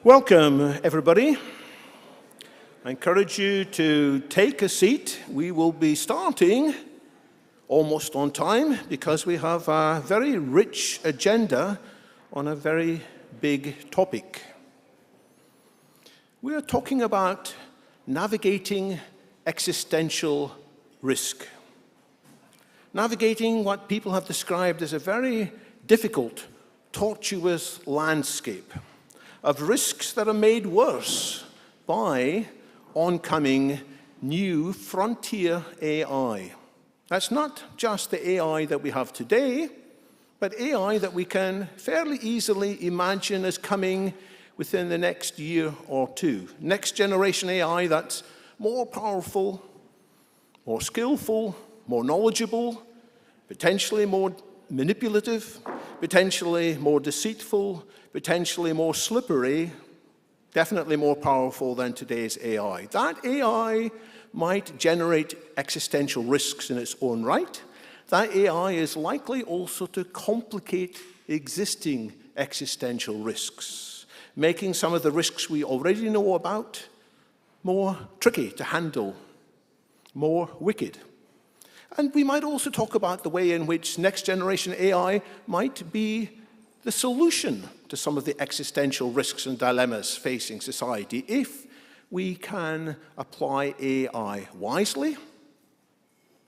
Welcome, everybody. I encourage you to take a seat. We will be starting almost on time because we have a very rich agenda on a very big topic. We are talking about navigating existential risk. Navigating what people have described as a very difficult, tortuous landscape of risks that are made worse by oncoming new frontier AI. That's not just the AI that we have today, but AI that we can fairly easily imagine as coming within the next year or two. Next generation AI that's more powerful, more skillful, more knowledgeable, potentially more manipulative, potentially more deceitful, potentially more slippery, definitely more powerful than today's AI. That AI might generate existential risks in its own right. That AI is likely also to complicate existing existential risks, making some of the risks we already know about more tricky to handle, more wicked. And we might also talk about the way in which next generation AI might be the solution to some of the existential risks and dilemmas facing society if we can apply AI wisely.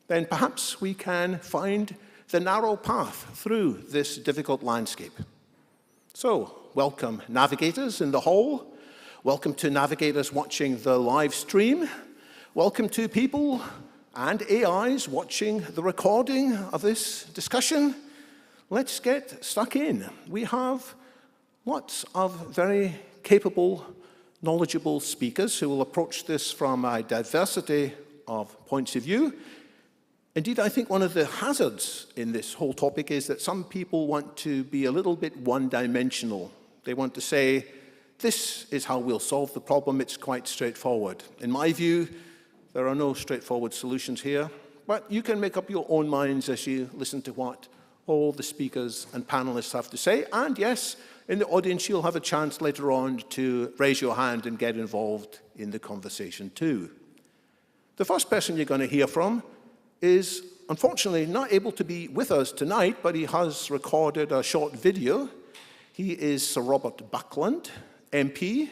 Then perhaps we can find the narrow path through this difficult landscape. So, welcome navigators in the hall. Welcome to navigators watching the live stream. Welcome to people and AIs watching the recording of this discussion. Let's get stuck in. We have lots of very capable, knowledgeable speakers who will approach this from a diversity of points of view. Indeed, I think one of the hazards in this whole topic is that some people want to be a little bit one-dimensional. They want to say, this is how we'll solve the problem, it's quite straightforward. In my view, there are no straightforward solutions here, but you can make up your own minds as you listen to what all the speakers and panelists have to say. And yes, in the audience, you'll have a chance later on to raise your hand and get involved in the conversation too. The first person you're going to hear from is unfortunately not able to be with us tonight, but he has recorded a short video. He is Sir Robert Buckland MP,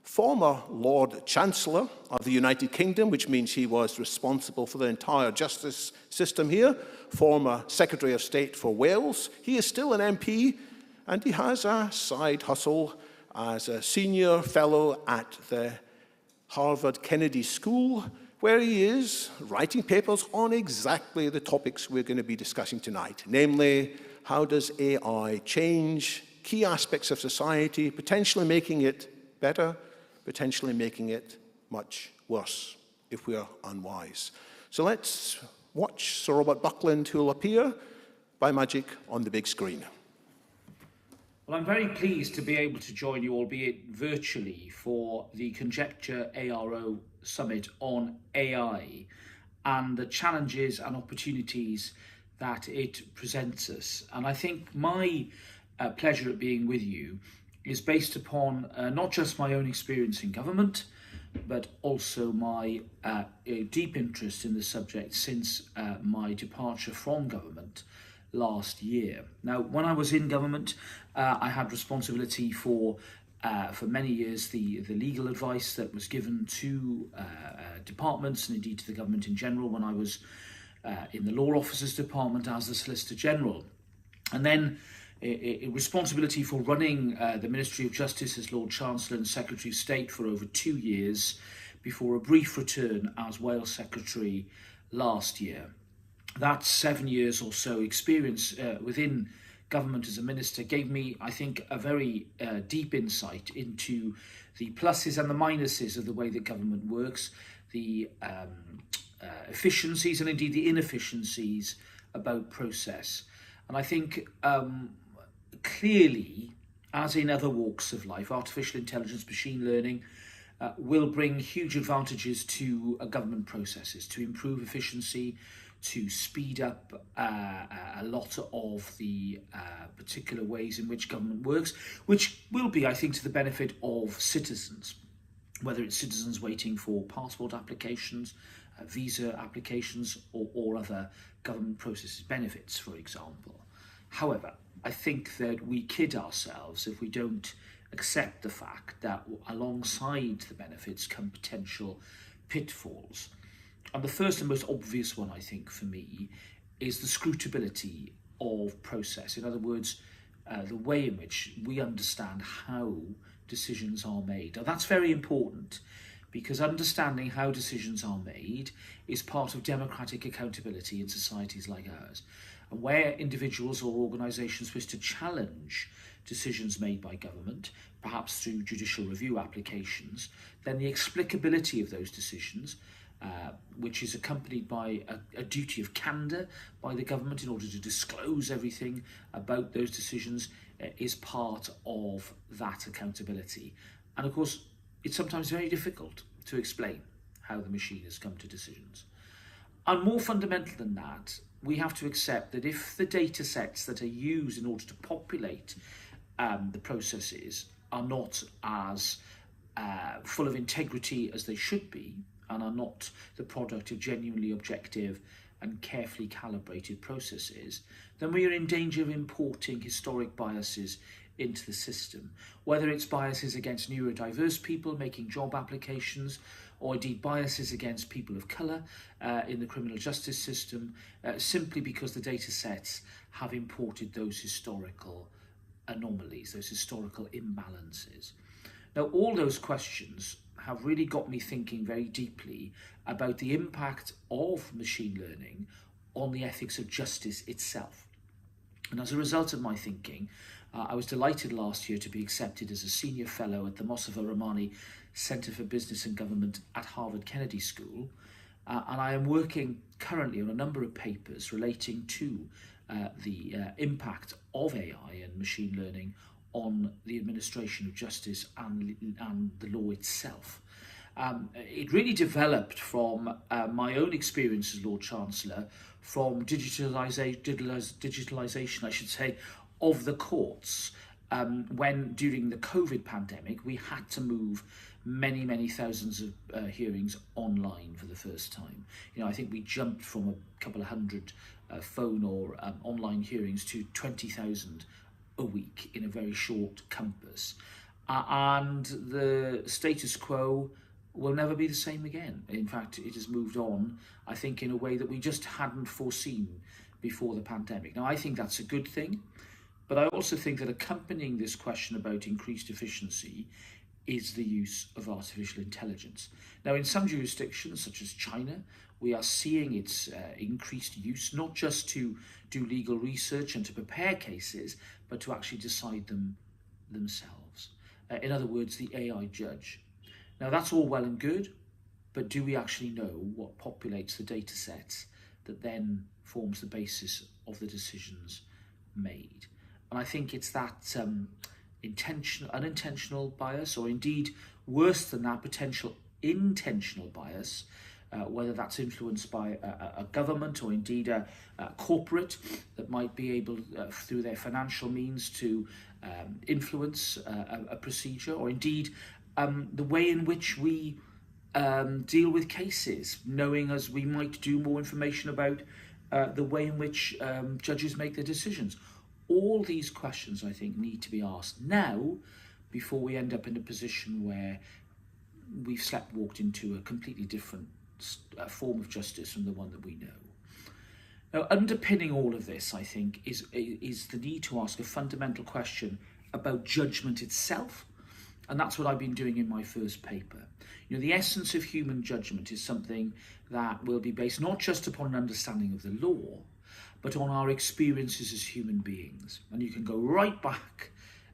former Lord Chancellor of the United Kingdom, which means he was responsible for the entire justice system here, former Secretary of State for Wales. He is still an MP, and he has a side hustle as a senior fellow at the Harvard Kennedy School, where he is writing papers on exactly the topics we're going to be discussing tonight, namely, how does AI change key aspects of society, potentially making it better, potentially making it much worse if we are unwise. So let's watch Sir Robert Buckland, who will appear by magic on the big screen. Well, I'm very pleased to be able to join you, albeit virtually, for the Conjecture ARO Summit on AI and the challenges and opportunities that it presents us. And I think my pleasure at being with you is based upon not just my own experience in government, but also my deep interest in the subject since my departure from government last year. Now, when I was in government, I had responsibility for many years the legal advice that was given to departments and indeed to the government in general when I was in the Law Officers Department as the Solicitor General. And then a responsibility for running the Ministry of Justice as Lord Chancellor and Secretary of State for over 2 years before a brief return as Wales Secretary last year. That 7 years or so experience within government as a minister gave me, I think, a very deep insight into the pluses and the minuses of the way that government works, the efficiencies and indeed the inefficiencies about process. And I think clearly, as in other walks of life, artificial intelligence, machine learning will bring huge advantages to government processes, to improve efficiency, to speed up a lot of the particular ways in which government works, which will be, I think, to the benefit of citizens, whether it's citizens waiting for passport applications, visa applications, or other government processes, benefits, for example. However, I think that we kid ourselves if we don't accept the fact that alongside the benefits come potential pitfalls. And the first and most obvious one, I think, for me, is the scrutability of process. In other words, the way in which we understand how decisions are made. Now, that's very important, because understanding how decisions are made is part of democratic accountability in societies like ours. And where individuals or organisations wish to challenge decisions made by government, perhaps through judicial review applications, then the explicability of those decisions, which is accompanied by a duty of candour by the government in order to disclose everything about those decisions, is part of that accountability. And of course, it's sometimes very difficult to explain how the machine has come to decisions. And more fundamental than that, we have to accept that if the data sets that are used in order to populate the processes are not as full of integrity as they should be, and are not the product of genuinely objective and carefully calibrated processes, then we are in danger of importing historic biases into the system, whether it's biases against neurodiverse people making job applications, or indeed biases against people of colour in the criminal justice system, simply because the data sets have imported those historical anomalies, those historical imbalances. Now, all those questions have really got me thinking very deeply about the impact of machine learning on the ethics of justice itself. And as a result of my thinking, I was delighted last year to be accepted as a senior fellow at the Mossover Rahmani Centre for Business and Government at Harvard Kennedy School. And I am working currently on a number of papers relating to the impact of AI and machine learning on the administration of justice and the law itself. It really developed from my own experience as Lord Chancellor, from digitalisation, I should say, of the courts, when during the COVID pandemic we had to move many thousands of hearings online for the first time. I think we jumped from a couple of hundred phone or online hearings to 20,000 a week in a very short compass, and the status quo will never be the same again. In fact, it has moved on, I think, in a way that we just hadn't foreseen before the pandemic. Now, I think that's a good thing, but I also think that accompanying this question about increased efficiency is the use of artificial intelligence. Now, in some jurisdictions, such as China, we are seeing its increased use, not just to do legal research and to prepare cases, but to actually decide them themselves. In other words, the AI judge. Now, that's all well and good, but do we actually know what populates the data sets that then forms the basis of the decisions made? And I think it's that unintentional bias, or indeed worse than that, potential intentional bias, whether that's influenced by a government or indeed a corporate that might be able, through their financial means, to influence a procedure, or indeed the way in which we deal with cases, knowing as we might do more information about the way in which judges make their decisions. All these questions, I think, need to be asked now before we end up in a position where we've walked into a completely different form of justice from the one that we know. Now, underpinning all of this, I think, is the need to ask a fundamental question about judgment itself, and that's what I've been doing in my first paper. The essence of human judgment is something that will be based not just upon an understanding of the law, but on our experiences as human beings. And you can go right back,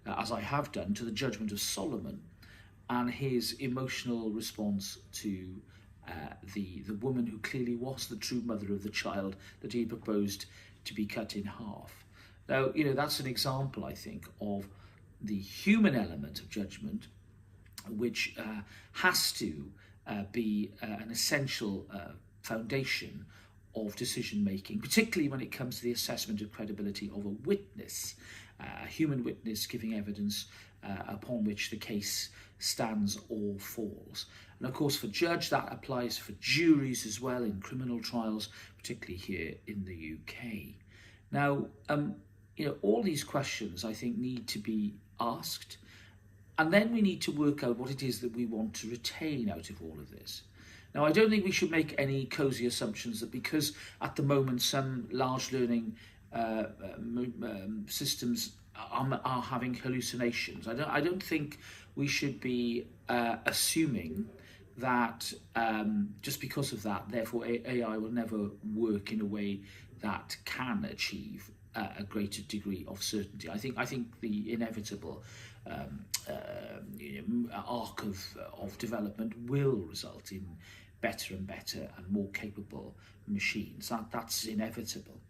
as I have done, to the judgment of Solomon and his emotional response to the woman who clearly was the true mother of the child that he proposed to be cut in half. Now, that's an example, I think, of the human element of judgment, which has to be an essential foundation of decision making, particularly when it comes to the assessment of credibility of a witness, a human witness giving evidence upon which the case stands or falls. And of course, for judge, that applies for juries as well in criminal trials, particularly here in the UK. Now, all these questions, I think, need to be asked, and then we need to work out what it is that we want to retain out of all of this. Now, I don't think we should make any cosy assumptions that because at the moment some large learning systems are having hallucinations. I don't think we should be assuming that just because of that, therefore AI will never work in a way that can achieve a greater degree of certainty. I think the inevitable arc of development will result in better and better and more capable machines. That's inevitable.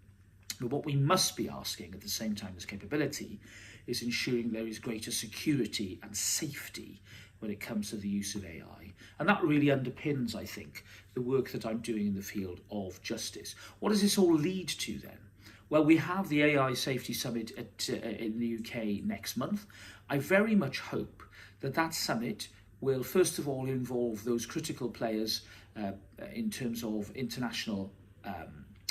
But what we must be asking at the same time as capability is ensuring there is greater security and safety when it comes to the use of AI. And that really underpins, I think, the work that I'm doing in the field of justice. What does this all lead to then? Well, we have the AI Safety Summit in the UK next month. I very much hope that that summit will first of all involve those critical players in terms of international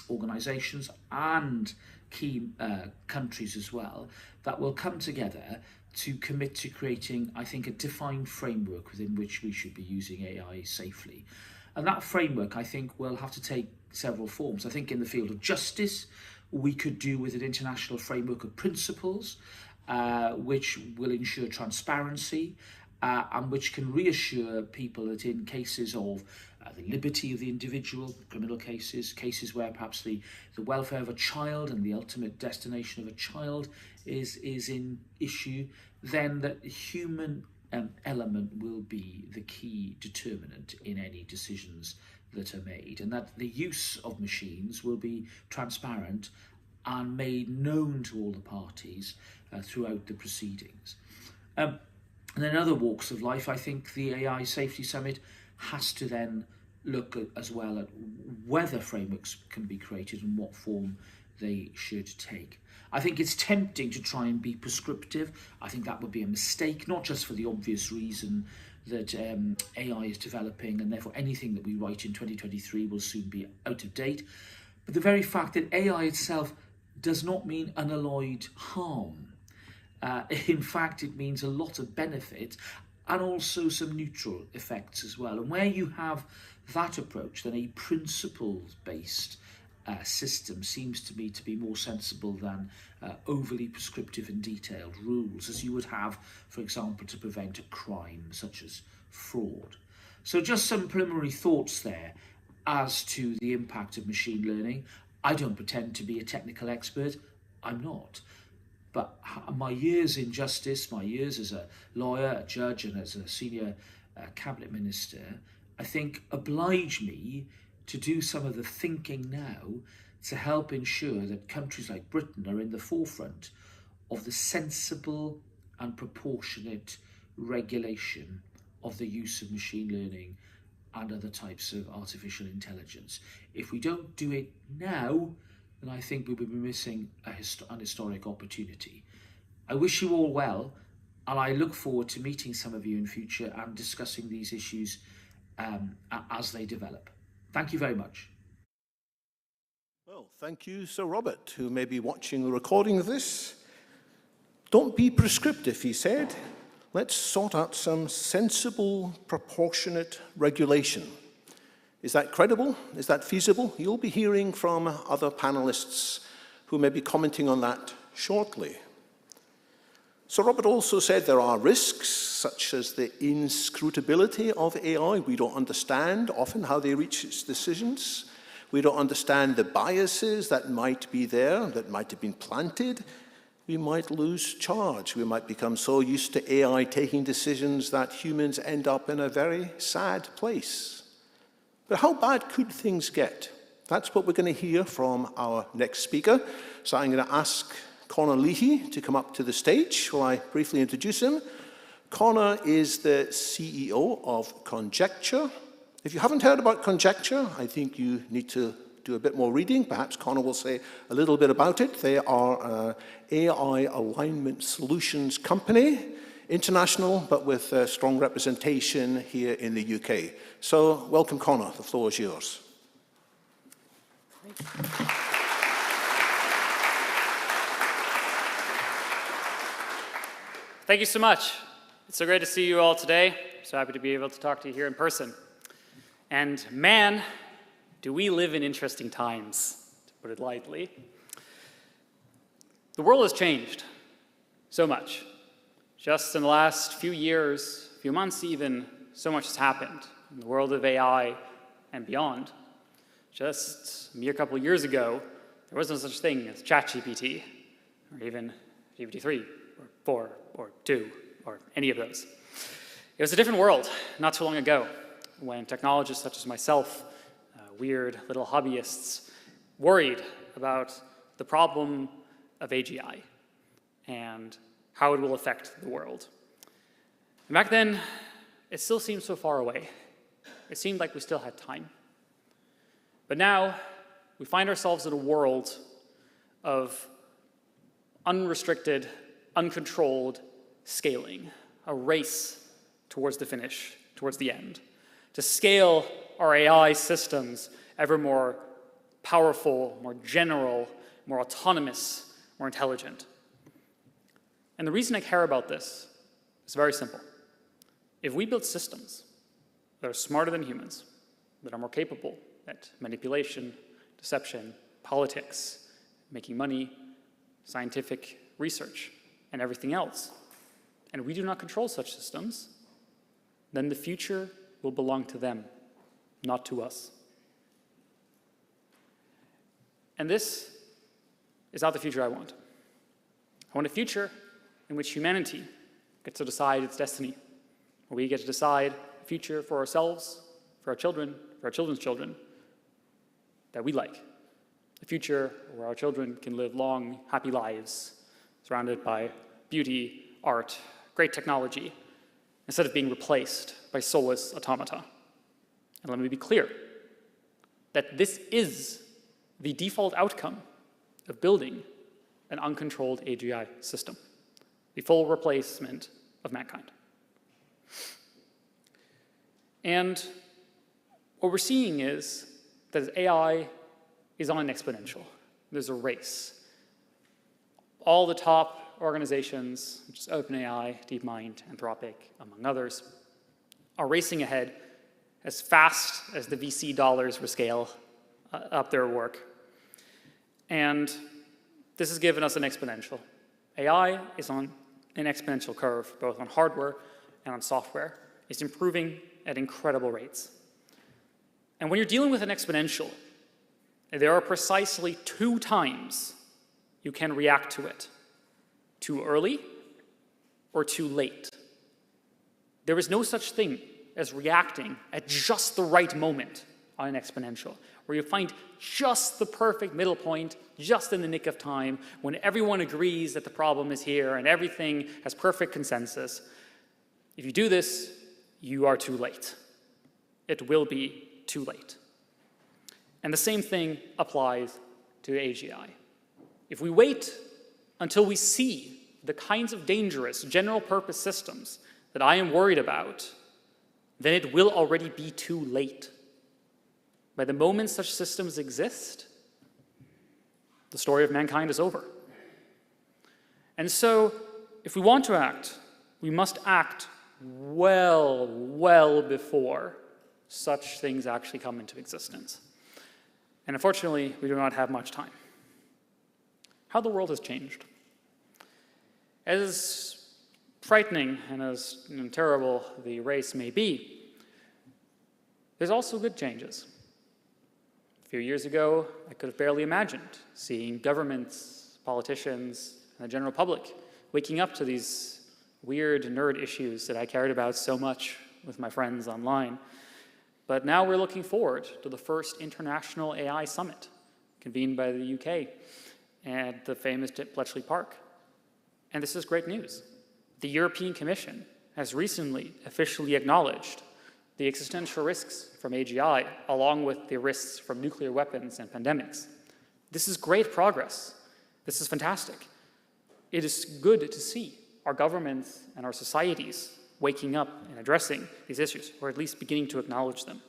organisations and key countries as well, that will come together to commit to creating, I think, a defined framework within which we should be using AI safely. And that framework, I think, will have to take several forms. I think in the field of justice, we could do with an international framework of principles which will ensure transparency and which can reassure people that in cases of the liberty of the individual, criminal cases where perhaps the welfare of a child and the ultimate destination of a child is in issue, then that human element will be the key determinant in any decisions that are made, and that the use of machines will be transparent and made known to all the parties throughout the proceedings. And in other walks of life, I think the AI Safety Summit has to then look as well at whether frameworks can be created and what form they should take. I think it's tempting to try and be prescriptive. I think that would be a mistake, not just for the obvious reason that AI is developing and therefore anything that we write in 2023 will soon be out of date, but the very fact that AI itself does not mean unalloyed harm. In fact, it means a lot of benefit and also some neutral effects as well. And where you have that approach, then a principles-based system seems to me to be more sensible than overly prescriptive and detailed rules, as you would have, for example, to prevent a crime such as fraud. So just some preliminary thoughts there as to the impact of machine learning. I don't pretend to be a technical expert. I'm not. But my years in justice, my years as a lawyer, a judge, and as a senior cabinet minister, I think oblige me to do some of the thinking now to help ensure that countries like Britain are in the forefront of the sensible and proportionate regulation of the use of machine learning and other types of artificial intelligence. If we don't do it now, then I think we will be missing an historic opportunity. I wish you all well, and I look forward to meeting some of you in future and discussing these issues as they develop. Thank you very much. Well, thank you, Sir Robert, who may be watching the recording of this. Don't be prescriptive, he said. Let's sort out some sensible, proportionate regulation. Is that credible? Is that feasible? You'll be hearing from other panelists who may be commenting on that shortly. Sir Robert also said there are risks, such as the inscrutability of AI. We don't understand often how they reach its decisions. We don't understand the biases that might be there, that might have been planted. We might lose charge. We might become so used to AI taking decisions that humans end up in a very sad place. But how bad could things get? That's what we're going to hear from our next speaker. So I'm going to ask Conor Leahy to come up to the stage while I briefly introduce him. Conor is the CEO of Conjecture. If you haven't heard about Conjecture, I think you need to do a bit more reading. Perhaps Connor will say a little bit about it. They are an AI alignment solutions company, international, but with strong representation here in the UK. So welcome, Connor. The floor is yours. Thank you so much. It's so great to see you all today. So happy to be able to talk to you here in person. And man, do we live in interesting times, to put it lightly. The world has changed so much. Just in the last few years, few months even, so much has happened in the world of AI and beyond. Just a mere couple of years ago, there was no such thing as ChatGPT, or even GPT-3, or 4, or 2, or any of those. It was a different world not too long ago, when technologists such as myself, weird little hobbyists, worried about the problem of AGI and how it will affect the world. And back then, it still seemed so far away. It seemed like we still had time. But now, we find ourselves in a world of unrestricted, uncontrolled scaling, a race towards the finish, towards the end, to scale our AI systems ever more powerful, more general, more autonomous, more intelligent. And the reason I care about this is very simple. If we build systems that are smarter than humans, that are more capable at manipulation, deception, politics, making money, scientific research, and everything else, and we do not control such systems, then the future will belong to them, not to us. And this is not the future I want. I want a future in which humanity gets to decide its destiny, where we get to decide a future for ourselves, for our children, for our children's children, that we like. A future where our children can live long, happy lives, surrounded by beauty, art, great technology, instead of being replaced by soulless automata. And let me be clear that this is the default outcome of building an uncontrolled AGI system, the full replacement of mankind. And what we're seeing is that AI is on an exponential. There's a race. All the top organizations, such as OpenAI, DeepMind, Anthropic, among others, are racing ahead as fast as the VC dollars will scale up their work. And this has given us an exponential. AI is on an exponential curve, both on hardware and on software. It's improving at incredible rates. And when you're dealing with an exponential, there are precisely 2 times you can react to it: too early or too late. There is no such thing as reacting at just the right moment on an exponential, where you find just the perfect middle point, just in the nick of time, when everyone agrees that the problem is here and everything has perfect consensus. If you do this, you are too late. It will be too late. And the same thing applies to AGI. If we wait until we see the kinds of dangerous general-purpose systems that I am worried about, then it will already be too late. By the moment such systems exist, the story of mankind is over. And so, if we want to act, we must act well before such things actually come into existence. And unfortunately, we do not have much time. How the world has changed. As frightening and as terrible the race may be, there's also good changes. A few years ago, I could have barely imagined seeing governments, politicians, and the general public waking up to these weird nerd issues that I cared about so much with my friends online. But now we're looking forward to the first international AI summit convened by the UK at the famous Bletchley Park. And this is great news. The European Commission has recently officially acknowledged the existential risks from AGI, along with the risks from nuclear weapons and pandemics. This is great progress. This is fantastic. It is good to see our governments and our societies waking up and addressing these issues, or at least beginning to acknowledge them.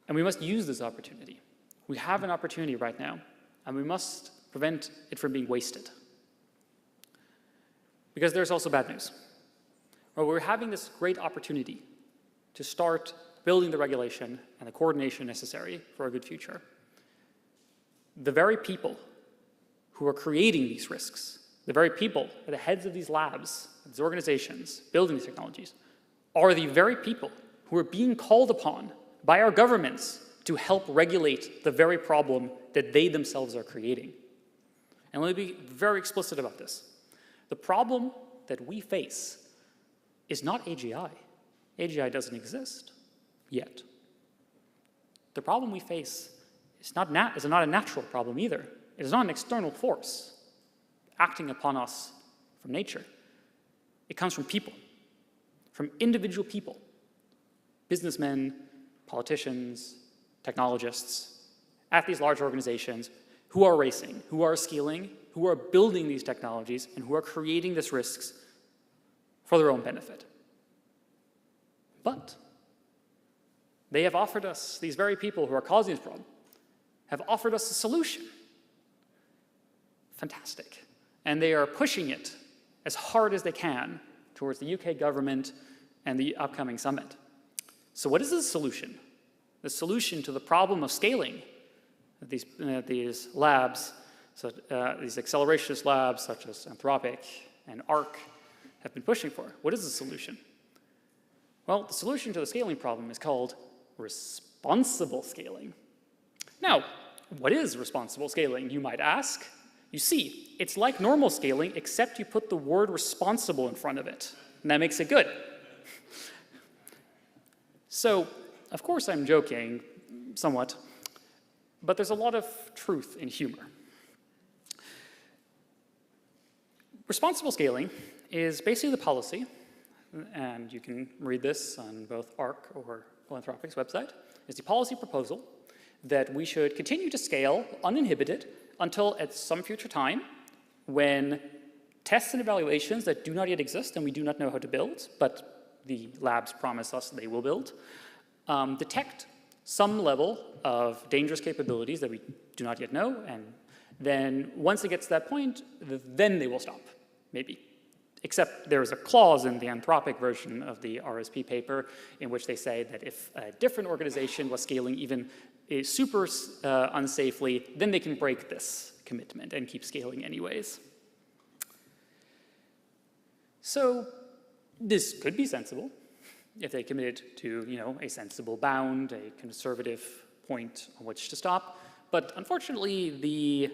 And we must use this opportunity. We have an opportunity right now, and we must prevent it from being wasted. Because there's also bad news. Well, we're having this great opportunity to start building the regulation and the coordination necessary for a good future. The very people who are creating these risks, the very people at the heads of these labs, these organizations, building these technologies, are the very people who are being called upon by our governments to help regulate the very problem that they themselves are creating. And let me be very explicit about this. The problem that we face is not AGI. AGI doesn't exist yet. The problem we face is not a natural problem either. It is not an external force acting upon us from nature. It comes from people, from individual people, businessmen, politicians, technologists, at these large organizations who are racing, who are scaling, who are building these technologies, and who are creating these risks for their own benefit. But they have offered us, these very people who are causing this problem, have offered us a solution. Fantastic. And they are pushing it as hard as they can towards the UK government and the upcoming summit. So what is the solution? The solution to the problem of scaling these labs, these accelerationist labs such as Anthropic and ARC have been pushing for. What is the solution? Well, the solution to the scaling problem is called responsible scaling. Now, what is responsible scaling, you might ask? You see, it's like normal scaling, except you put the word responsible in front of it, and that makes it good. So, of course I'm joking somewhat, but there's a lot of truth in humor. Responsible scaling is basically the policy, and you can read this on both ARC or Anthropic's website, is the policy proposal that we should continue to scale uninhibited until at some future time when tests and evaluations that do not yet exist and we do not know how to build, but the labs promise us they will build, detect some level of dangerous capabilities that we do not yet know, and then once it gets to that point, then they will stop, maybe. Except there is a clause in the Anthropic version of the RSP paper in which they say that if a different organization was scaling even super unsafely, then they can break this commitment and keep scaling anyways. So this could be sensible if they committed to, a sensible bound, a conservative point on which to stop. But unfortunately, the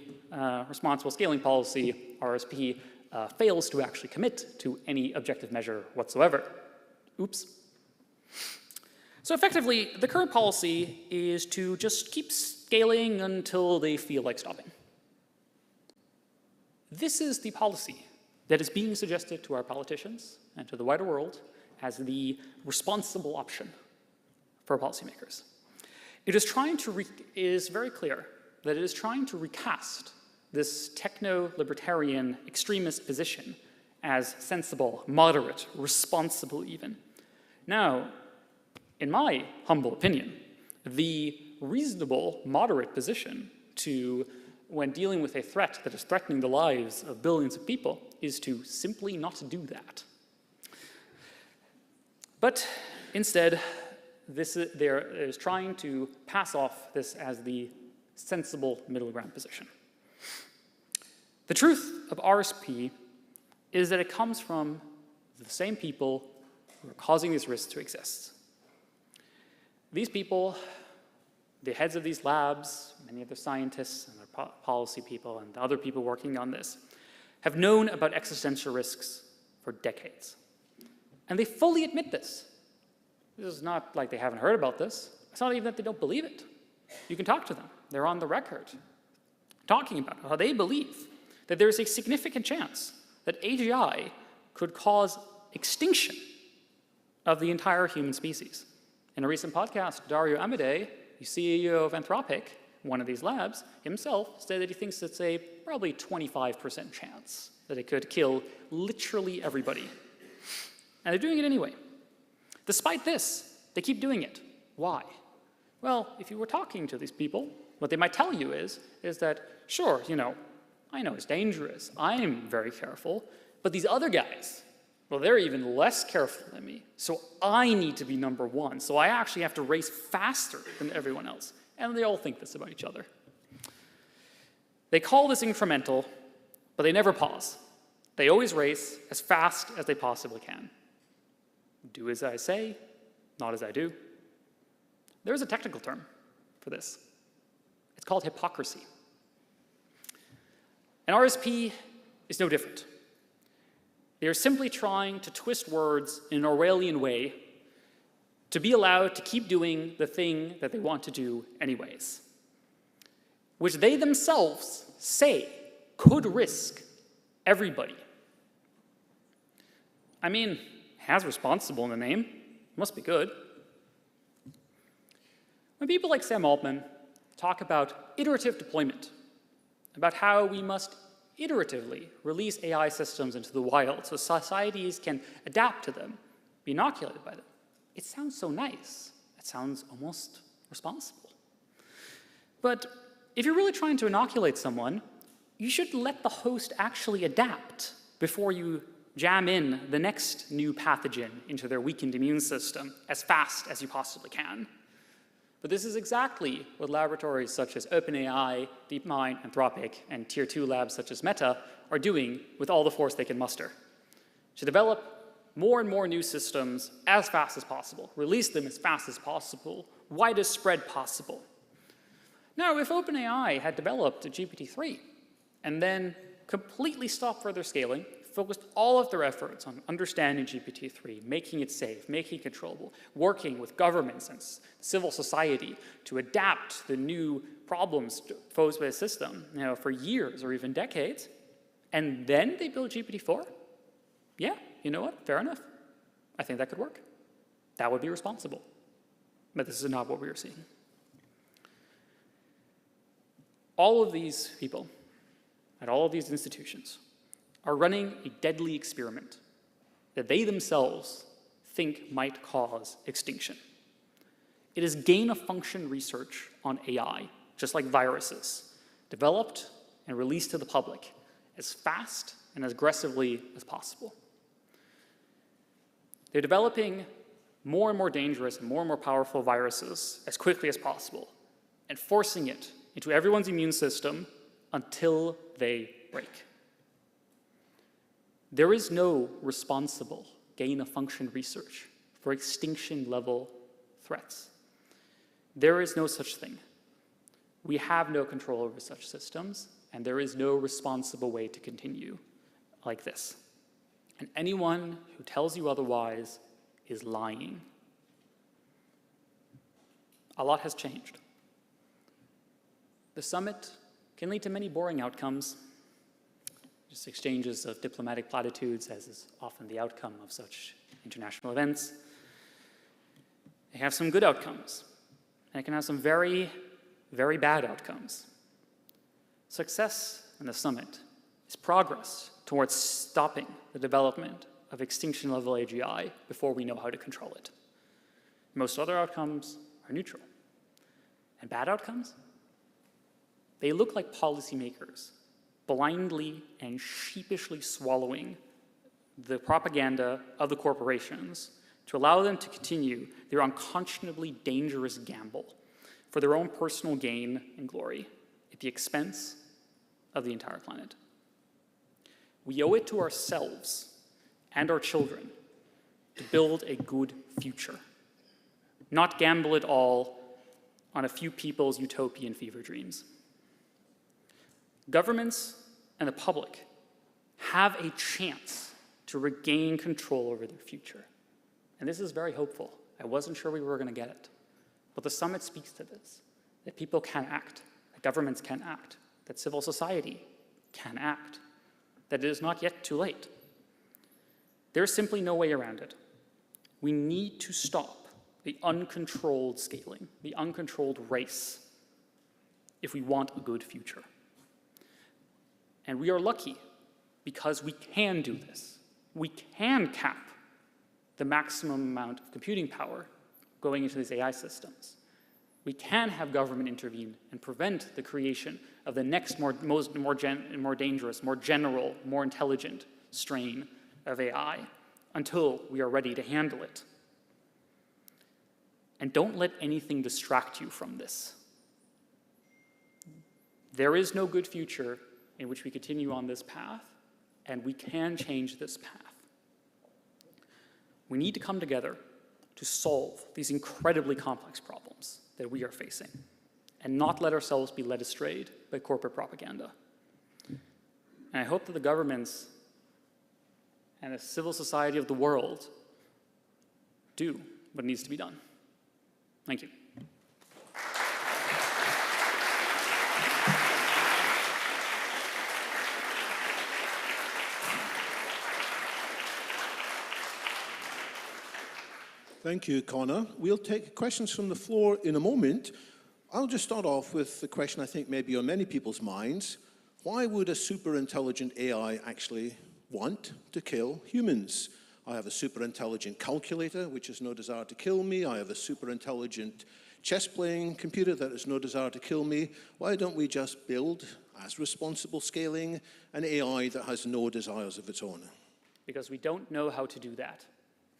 responsible scaling policy, RSP, fails to actually commit to any objective measure whatsoever. Oops. So effectively, the current policy is to just keep scaling until they feel like stopping. This is the policy that is being suggested to our politicians and to the wider world as the responsible option for policymakers. It is very clear that it is trying to recast this techno-libertarian extremist position as sensible, moderate, responsible even. Now, in my humble opinion, the reasonable, moderate position when dealing with a threat that is threatening the lives of billions of people is to simply not do that. But instead, there is trying to pass off this as the sensible middle ground position. The truth of RSP is that it comes from the same people who are causing these risks to exist. These people, the heads of these labs, many of the scientists and the policy people and the other people working on this, have known about existential risks for decades. And they fully admit this. This is not like they haven't heard about this. It's not even that they don't believe it. You can talk to them. They're on the record talking about how they believe that there is a significant chance that AGI could cause extinction of the entire human species. In a recent podcast, Dario Amodei, the CEO of Anthropic, one of these labs, himself said that he thinks it's a probably 25% chance that it could kill literally everybody. And they're doing it anyway. Despite this, they keep doing it. Why? Well, if you were talking to these people, what they might tell you is that, sure, I know it's dangerous. I'm very careful. But these other guys, well, they're even less careful than me. So I need to be number one. So I actually have to race faster than everyone else. And they all think this about each other. They call this incremental, but they never pause. They always race as fast as they possibly can. Do as I say, not as I do. There's a technical term for this. It's called hypocrisy. And RSP is no different. They are simply trying to twist words in an Orwellian way to be allowed to keep doing the thing that they want to do anyways, which they themselves say could risk everybody. I mean, has responsible in the name. Must be good. When people like Sam Altman talk about iterative deployment, about how we must iteratively release AI systems into the wild so societies can adapt to them, be inoculated by them, it sounds so nice. It sounds almost responsible. But if you're really trying to inoculate someone, you should let the host actually adapt before you jam in the next new pathogen into their weakened immune system as fast as you possibly can. But this is exactly what laboratories such as OpenAI, DeepMind, Anthropic, and Tier 2 labs such as Meta are doing with all the force they can muster. To develop more and more new systems as fast as possible, release them as fast as possible, widest spread possible. Now, if OpenAI had developed a GPT-3 and then completely stopped further scaling, focused all of their efforts on understanding GPT-3, making it safe, making it controllable, working with governments and civil society to adapt the new problems posed by the system for years or even decades, and then they build GPT-4, yeah, you know what, fair enough. I think that could work. That would be responsible. But this is not what we are seeing. All of these people at all of these institutions are running a deadly experiment that they themselves think might cause extinction. It is gain-of-function research on AI, just like viruses, developed and released to the public as fast and as aggressively as possible. They're developing more and more dangerous and more powerful viruses as quickly as possible and forcing it into everyone's immune system until they break. There is no responsible gain-of-function research for extinction-level threats. There is no such thing. We have no control over such systems, and there is no responsible way to continue like this. And anyone who tells you otherwise is lying. A lot has changed. The summit can lead to many boring outcomes, just exchanges of diplomatic platitudes, as is often the outcome of such international events. They have some good outcomes, and it can have some very, very bad outcomes. Success in the summit is progress towards stopping the development of extinction-level AGI before we know how to control it. Most other outcomes are neutral. And bad outcomes? They look like policymakers blindly and sheepishly swallowing the propaganda of the corporations to allow them to continue their unconscionably dangerous gamble for their own personal gain and glory at the expense of the entire planet. We owe it to ourselves and our children to build a good future, not gamble it all on a few people's utopian fever dreams. Governments and the public have a chance to regain control over their future. And this is very hopeful. I wasn't sure we were going to get it. But the summit speaks to this, that people can act, that governments can act, that civil society can act, that it is not yet too late. There's simply no way around it. We need to stop the uncontrolled scaling, the uncontrolled race, if we want a good future. And we are lucky because we can do this. We can cap the maximum amount of computing power going into these AI systems. We can have government intervene and prevent the creation of the next more dangerous, more general, more intelligent strain of AI until we are ready to handle it. And don't let anything distract you from this. There is no good future in which we continue on this path, and we can change this path. We need to come together to solve these incredibly complex problems that we are facing, and not let ourselves be led astray by corporate propaganda. And I hope that the governments and the civil society of the world do what needs to be done. Thank you. Thank you, Connor. We'll take questions from the floor in a moment. I'll just start off with the question I think may be on many people's minds. Why would a super intelligent AI actually want to kill humans? I have a super intelligent calculator, which has no desire to kill me. I have a super intelligent chess-playing computer that has no desire to kill me. Why don't we just build, as responsible scaling, an AI that has no desires of its own? Because we don't know how to do that.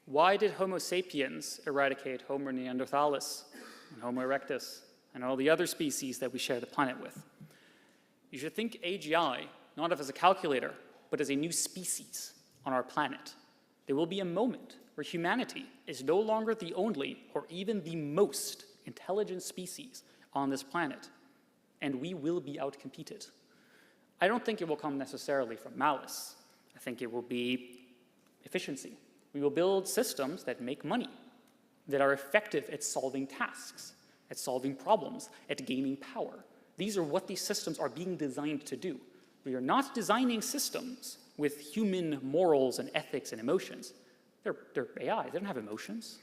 Why did Homo sapiens eradicate Homo neanderthalis and Homo erectus and all the other species that we share the planet with? You should think AGI not as a calculator, but as a new species on our planet. There will be a moment where humanity is no longer the only or even the most intelligent species on this planet, and we will be outcompeted. I don't think it will come necessarily from malice. I think it will be efficiency. We will build systems that make money, that are effective at solving tasks, at solving problems, at gaining power. These are what these systems are being designed to do. We are not designing systems with human morals and ethics and emotions. They're AI. They don't have emotions.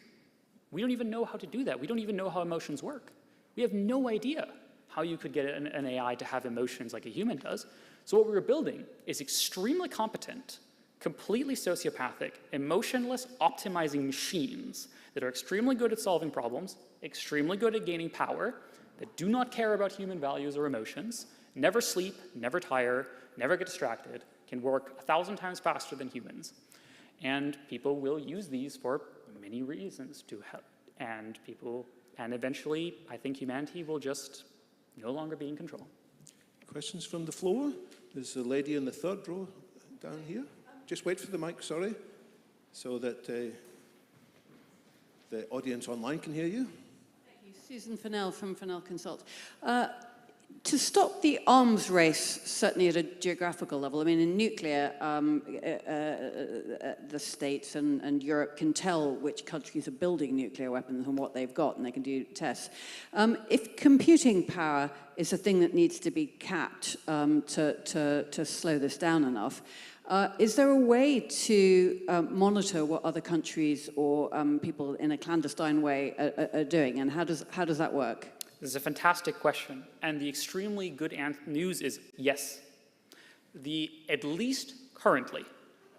We don't even know how to do that. We don't even know how emotions work. We have no idea how you could get an AI to have emotions like a human does. So what we're building is extremely competent, completely sociopathic, emotionless, optimizing machines that are extremely good at solving problems, extremely good at gaining power, that do not care about human values or emotions, never sleep, never tire, never get distracted, can work 1,000 times faster than humans. And people will use these for many reasons to help. And eventually, I think humanity will just no longer be in control. Questions from the floor? There's a lady in the third row down here. Just wait for the mic, sorry, so that the audience online can hear you. Thank you. Susan Fennell from Fennell Consult. To stop the arms race, certainly at a geographical level, I mean, in nuclear, the States and Europe can tell which countries are building nuclear weapons and what they've got, and they can do tests. If computing power is a thing that needs to be capped to slow this down enough, is there a way to monitor what other countries or people in a clandestine way are doing, and how does that work? This is a fantastic question, and the extremely good news is yes. At least currently,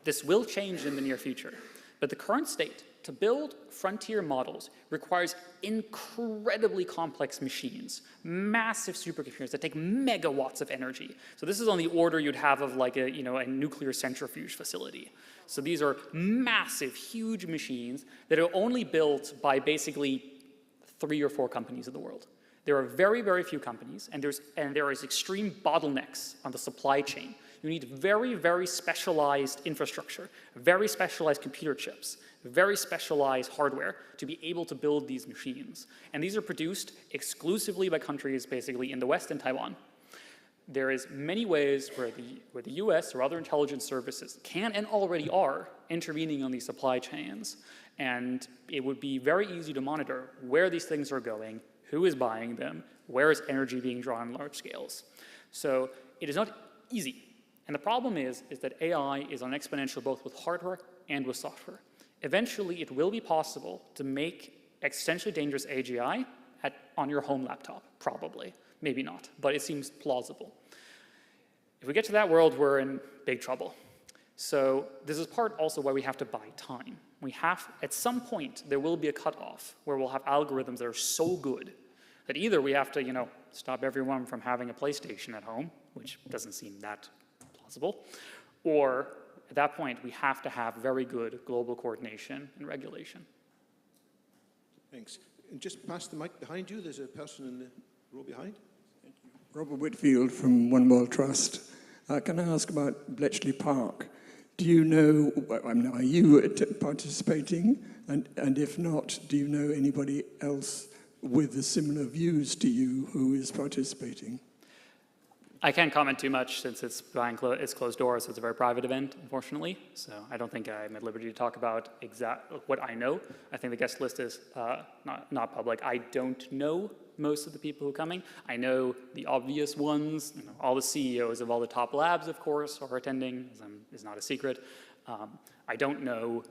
this will change in the near future, but the current state to build frontier models requires incredibly complex machines, massive supercomputers that take megawatts of energy. So this is on the order you'd have of like a nuclear centrifuge facility. So these are massive, huge machines that are only built by basically 3 or 4 companies in the world. There are very, very few companies, and there is extreme bottlenecks on the supply chain. You need very, very specialized infrastructure, very specialized computer chips, very specialized hardware to be able to build these machines. And these are produced exclusively by countries basically in the West and Taiwan. There is many ways where the US or other intelligence services can and already are intervening on these supply chains. And it would be very easy to monitor where these things are going, who is buying them, where is energy being drawn on large scales. So it is not easy. And the problem is that AI is on exponential both with hardware and with software. eventually it will be possible to make existentially dangerous AGI on your home laptop, probably. Maybe not, but it seems plausible. If we get to that world, we're in big trouble. So this is part also why we have to buy time. At some point, there will be a cutoff where we'll have algorithms that are so good that either we have to, stop everyone from having a PlayStation at home, which doesn't seem that plausible, or at that point, we have to have very good global coordination and regulation. Thanks. And just past the mic behind you, there's a person in the row behind. Thank you. Robert Whitfield from One World Trust. Can I ask about Bletchley Park? Do you know, are you participating? And if not, do you know anybody else with the similar views to you who is participating? I can't comment too much since it's closed doors, so it's a very private event, unfortunately. So I don't think I'm at liberty to talk about what I know. I think the guest list is not public. I don't know most of the people who are coming. I know the obvious ones. All the CEOs of all the top labs, of course, are attending. Is not a secret. I don't know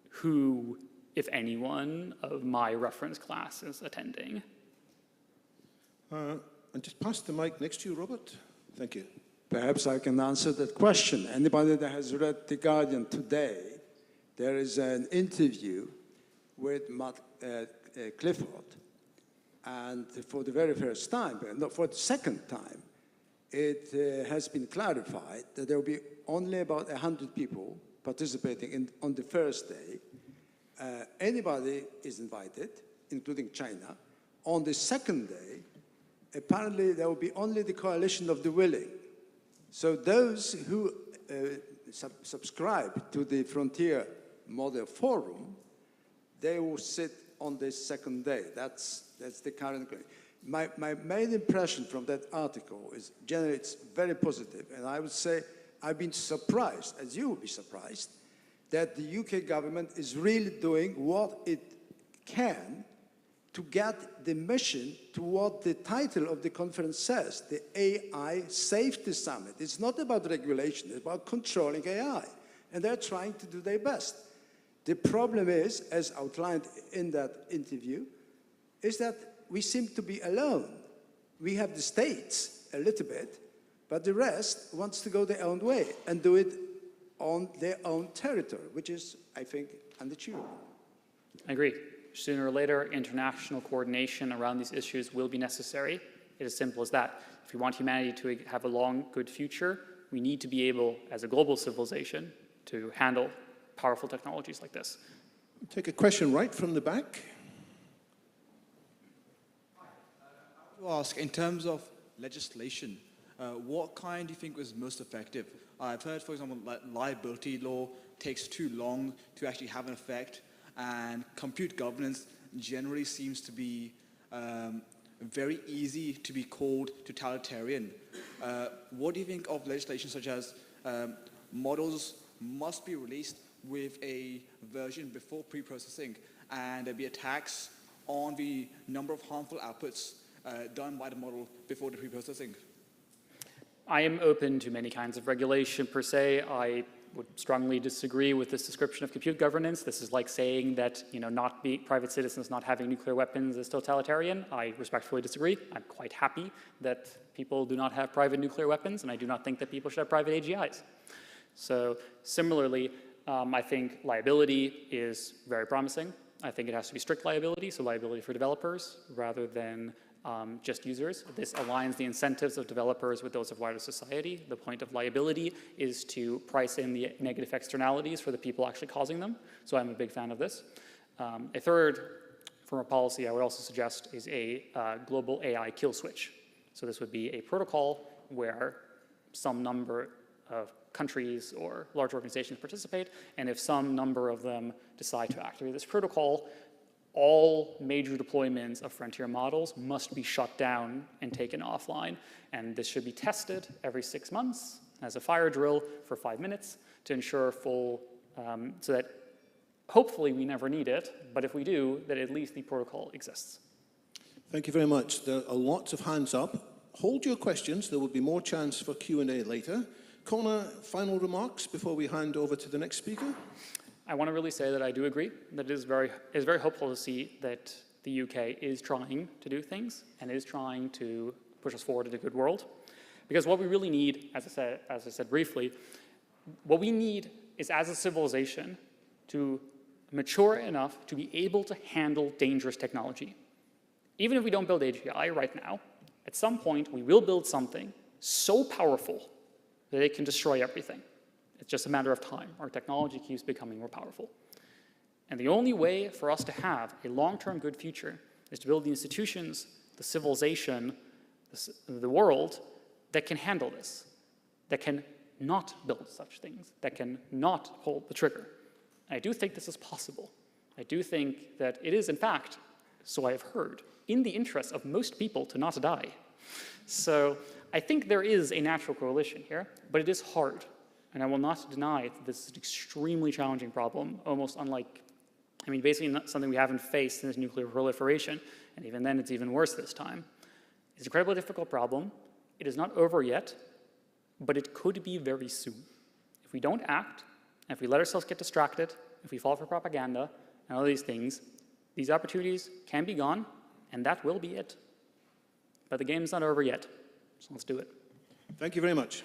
who, if anyone, of my reference class is attending. And just pass the mic next to you, Robert. Thank you. Perhaps I can answer that question. Anybody that has read The Guardian today, there is an interview with Matt Clifford. And for the very first time, but not for the second time, it has been clarified that there will be only about 100 people participating on the first day. Anybody is invited, including China. On the second day, apparently there will be only the coalition of the willing. So those who subscribe to the Frontier Model Forum, they will sit on this second day. That's the current. My main impression from that article is generally it's very positive, and I would say I've been surprised, as you will be surprised, that the UK government is really doing what it can to get the mission to what the title of the conference says, the AI Safety Summit. It's not about regulation, it's about controlling AI, and they're trying to do their best. The problem is, as outlined in that interview, is that we seem to be alone. We have the states a little bit, but the rest wants to go their own way and do it on their own territory, which is, I think, unachievable. I agree. Sooner or later, international coordination around these issues will be necessary. It is as simple as that. If we want humanity to have a long, good future, we need to be able, as a global civilization, to handle powerful technologies like this. Take a question right from the back. To ask, in terms of legislation, what kind do you think was most effective? I've heard, for example, that liability law takes too long to actually have an effect, and compute governance generally seems to be very easy to be called totalitarian. What do you think of legislation such as models must be released with a version before pre-processing, and there be a tax on the number of harmful outputs done by the model before the pre-processing? I am open to many kinds of regulation per se. I would strongly disagree with this description of compute governance. This is like saying that private citizens not having nuclear weapons is totalitarian. I respectfully disagree. I'm quite happy that people do not have private nuclear weapons, and I do not think that people should have private AGIs. So similarly, I think liability is very promising. I think it has to be strict liability, so liability for developers rather than just users. This aligns the incentives of developers with those of wider society. The point of liability is to price in the negative externalities for the people actually causing them. So I'm a big fan of this. A third form of policy I would also suggest is a global AI kill switch. So this would be a protocol where some number of countries or large organizations participate, and if some number of them decide to activate this protocol, all major deployments of frontier models must be shut down and taken offline. And this should be tested every 6 months as a fire drill for 5 minutes to ensure full, so that hopefully we never need it, but if we do, that at least the protocol exists. Thank you very much. There are lots of hands up. Hold your questions. There will be more chance for Q&A later. Connor, final remarks before we hand over to the next speaker? I want to really say that I do agree that it is very hopeful to see that the UK is trying to do things and is trying to push us forward in a good world. Because what we really need, as I said briefly, what we need is, as a civilization, to mature enough to be able to handle dangerous technology. Even if we don't build AGI right now, at some point we will build something so powerful that it can destroy everything. It's just a matter of time. Our technology keeps becoming more powerful. And the only way for us to have a long-term good future is to build the institutions, the civilization, the world that can handle this, that can not build such things, that can not pull the trigger. And I do think this is possible. I do think that it is, in fact, so I have heard, in the interest of most people to not die. So I think there is a natural correlation here, but it is hard. And I will not deny that this is an extremely challenging problem, almost unlike, I mean, basically not something we haven't faced since nuclear proliferation. And even then, it's even worse this time. It's an incredibly difficult problem. It is not over yet, but it could be very soon. If we don't act, and if we let ourselves get distracted, if we fall for propaganda and all these things, these opportunities can be gone, and that will be it. But the game's not over yet, so let's do it. Thank you very much.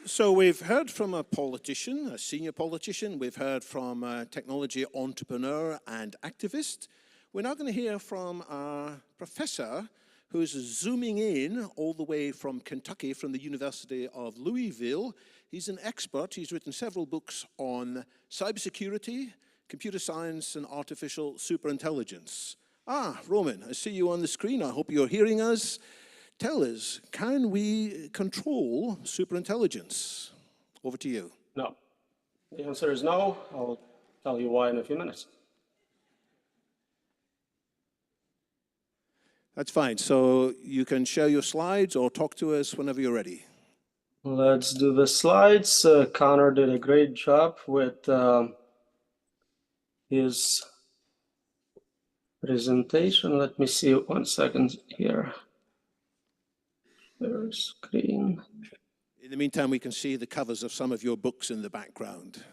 So we've heard from a politician, a senior politician. We've heard from a technology entrepreneur and activist. We're now going to hear from a professor who's zooming in all the way from Kentucky, from the University of Louisville. He's an expert. He's written several books on cybersecurity, computer science, and artificial superintelligence. Roman, I see you on the screen. I hope you're hearing us. Tell us, can we control superintelligence? Over to you. No. The answer is no. I'll tell you why in a few minutes. That's fine. So you can share your slides or talk to us whenever you're ready. Let's do the slides. Connor did a great job with his presentation. Let me see 1 second here. There's screen. In the meantime, we can see the covers of some of your books in the background.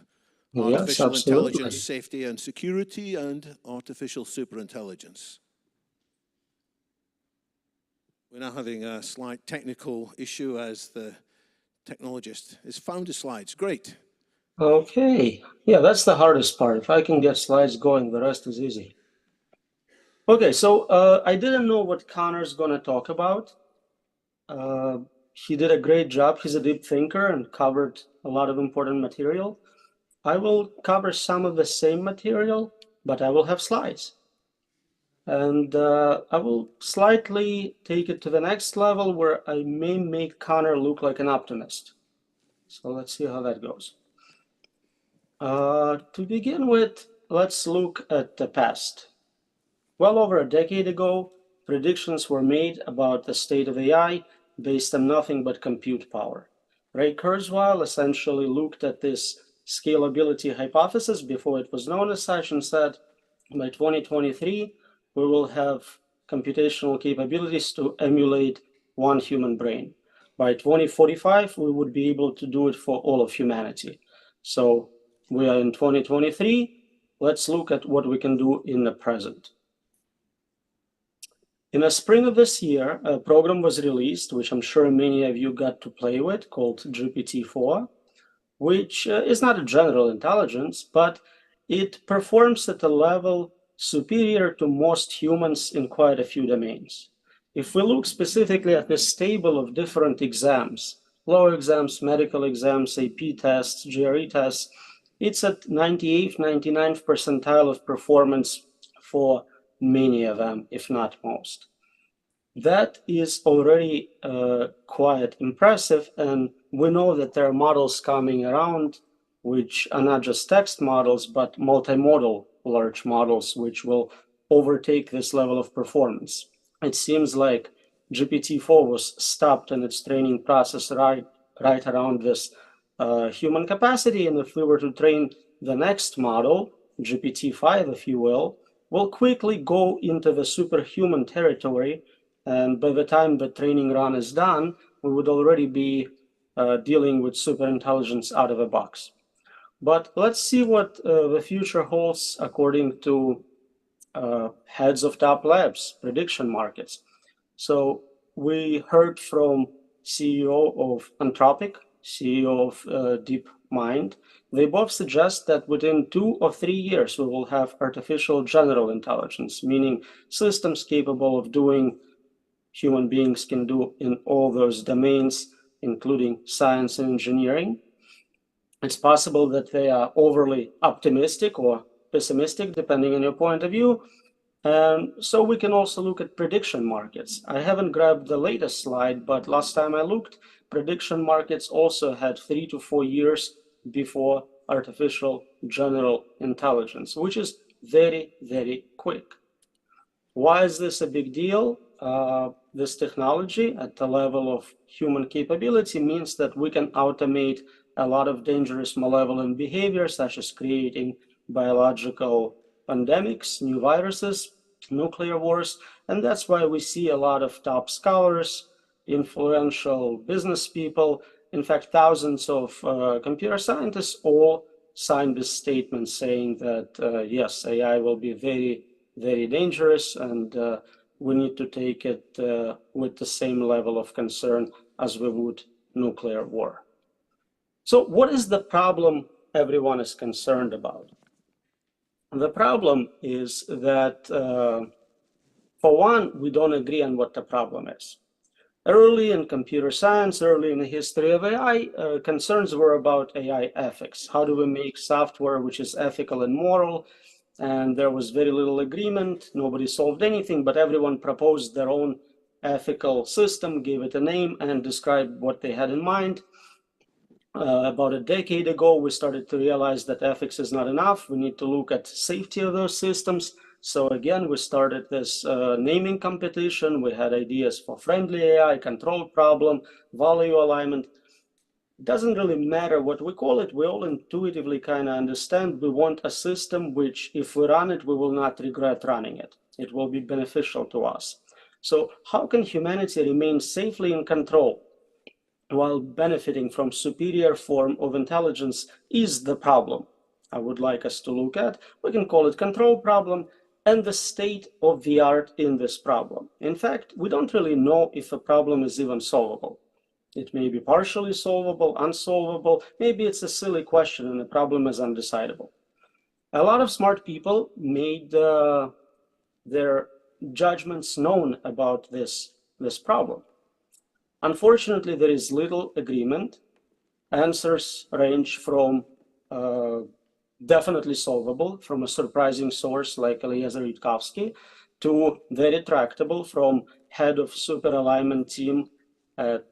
Yes, Artificial absolutely. Intelligence, Safety and Security, and Artificial Superintelligence. We're now having a slight technical issue as the technologist has found his slides. Great. Okay. Yeah, that's the hardest part. If I can get slides going, the rest is easy. Okay, so I didn't know what Connor's going to talk about. He did a great job. He's a deep thinker and covered a lot of important material. I will cover some of the same material, but I will have slides. And I will slightly take it to the next level where I may make Connor look like an optimist. So let's see how that goes. To begin with, let's look at the past. Well over a decade ago, predictions were made about the state of AI based on nothing but compute power. Ray Kurzweil essentially looked at this scalability hypothesis before it was known as such and said, by 2023, we will have computational capabilities to emulate one human brain. By 2045, we would be able to do it for all of humanity. So we are in 2023. Let's look at what we can do in the present. In the spring of this year, a program was released, which I'm sure many of you got to play with, called GPT-4, which is not a general intelligence, but it performs at a level superior to most humans in quite a few domains. If we look specifically at this table of different exams, law exams, medical exams, AP tests, GRE tests, it's at 98th, 99th percentile of performance for many of them, if not most. That is already quite impressive, and we know that there are models coming around which are not just text models, but multimodal large models which will overtake this level of performance. It seems like GPT-4 was stopped in its training process right around this human capacity, and if we were to train the next model, GPT-5, if you will, we'll quickly go into the superhuman territory, And by the time the training run is done, we would already be dealing with superintelligence out of the box. But let's see what the future holds according to heads of top labs, prediction markets. So we heard from CEO of Anthropic, CEO of DeepMind. They both suggest that within 2 or 3 years, we will have artificial general intelligence, meaning systems capable of doing human beings can do in all those domains, including science and engineering. It's possible that they are overly optimistic or pessimistic, depending on your point of view. And so we can also look at prediction markets. I haven't grabbed the latest slide, but last time I looked, prediction markets also had 3 to 4 years before artificial general intelligence, which is very, very quick. Why is this a big deal? This technology at the level of human capability means that we can automate a lot of dangerous malevolent behavior, such as creating biological pandemics, new viruses, nuclear wars, and that's why we see a lot of top scholars, influential business people, in fact, thousands of computer scientists all signed this statement saying that, yes, AI will be very, very dangerous, and we need to take it with the same level of concern as we would nuclear war. So what is the problem everyone is concerned about? The problem is that, for one, we don't agree on what the problem is. Early in computer science, early in the history of AI, concerns were about AI ethics. How do we make software which is ethical and moral? And there was very little agreement. Nobody solved anything, but everyone proposed their own ethical system, gave it a name, and described what they had in mind. About a decade ago, we started to realize that ethics is not enough. We need to look at safety of those systems. So again, we started this naming competition. We had ideas for friendly AI, control problem, value alignment. It doesn't really matter what we call it. We all intuitively kind of understand we want a system which, if we run it, we will not regret running it. It will be beneficial to us. So how can humanity remain safely in control while benefiting from superior form of intelligence is the problem I would like us to look at. We can call it control problem and the state of the art in this problem. In fact, we don't really know if a problem is even solvable. It may be partially solvable, unsolvable. Maybe it's a silly question and the problem is undecidable. A lot of smart people made their judgments known about this problem. Unfortunately, there is little agreement. Answers range from definitely solvable from a surprising source like Eliezer Yudkowsky to very tractable from head of super alignment team at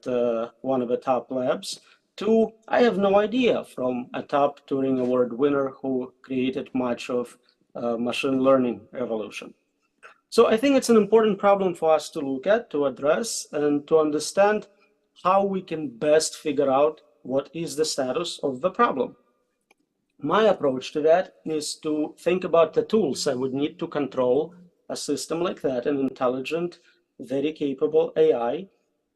one of the top labs to I have no idea from a top Turing Award winner who created much of machine learning revolution. So I think it's an important problem for us to look at, to address, and to understand how we can best figure out what is the status of the problem. My approach to that is to think about the tools I would need to control a system like that, an intelligent, very capable AI.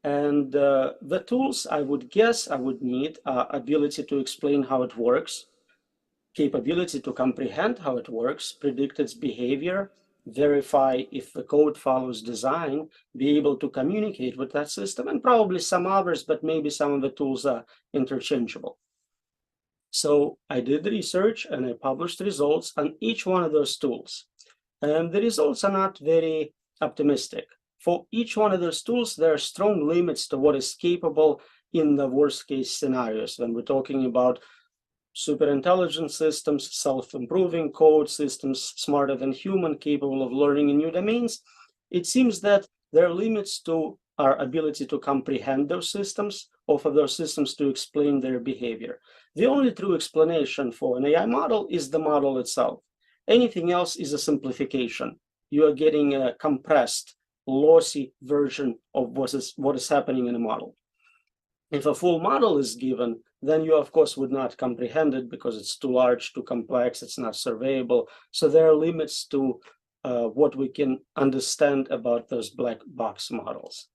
And the tools I would guess I would need are ability to explain how it works, capability to comprehend how it works, predict its behavior, verify if the code follows design, be able to communicate with that system, and probably some others, but maybe some of the tools are interchangeable. So I did research and I published results on each one of those tools. And the results are not very optimistic. For each one of those tools, there are strong limits to what is capable in the worst case scenarios. When we're talking about super intelligent systems, self-improving code systems, smarter than human, capable of learning in new domains, it seems that there are limits to our ability to comprehend those systems or for those systems to explain their behavior. The only true explanation for an AI model is the model itself. Anything else is a simplification. You are getting a compressed, lossy version of what is happening in a model. If a full model is given, then you, of course, would not comprehend it because it's too large, too complex, it's not surveyable. So there are limits to what we can understand about those black box models.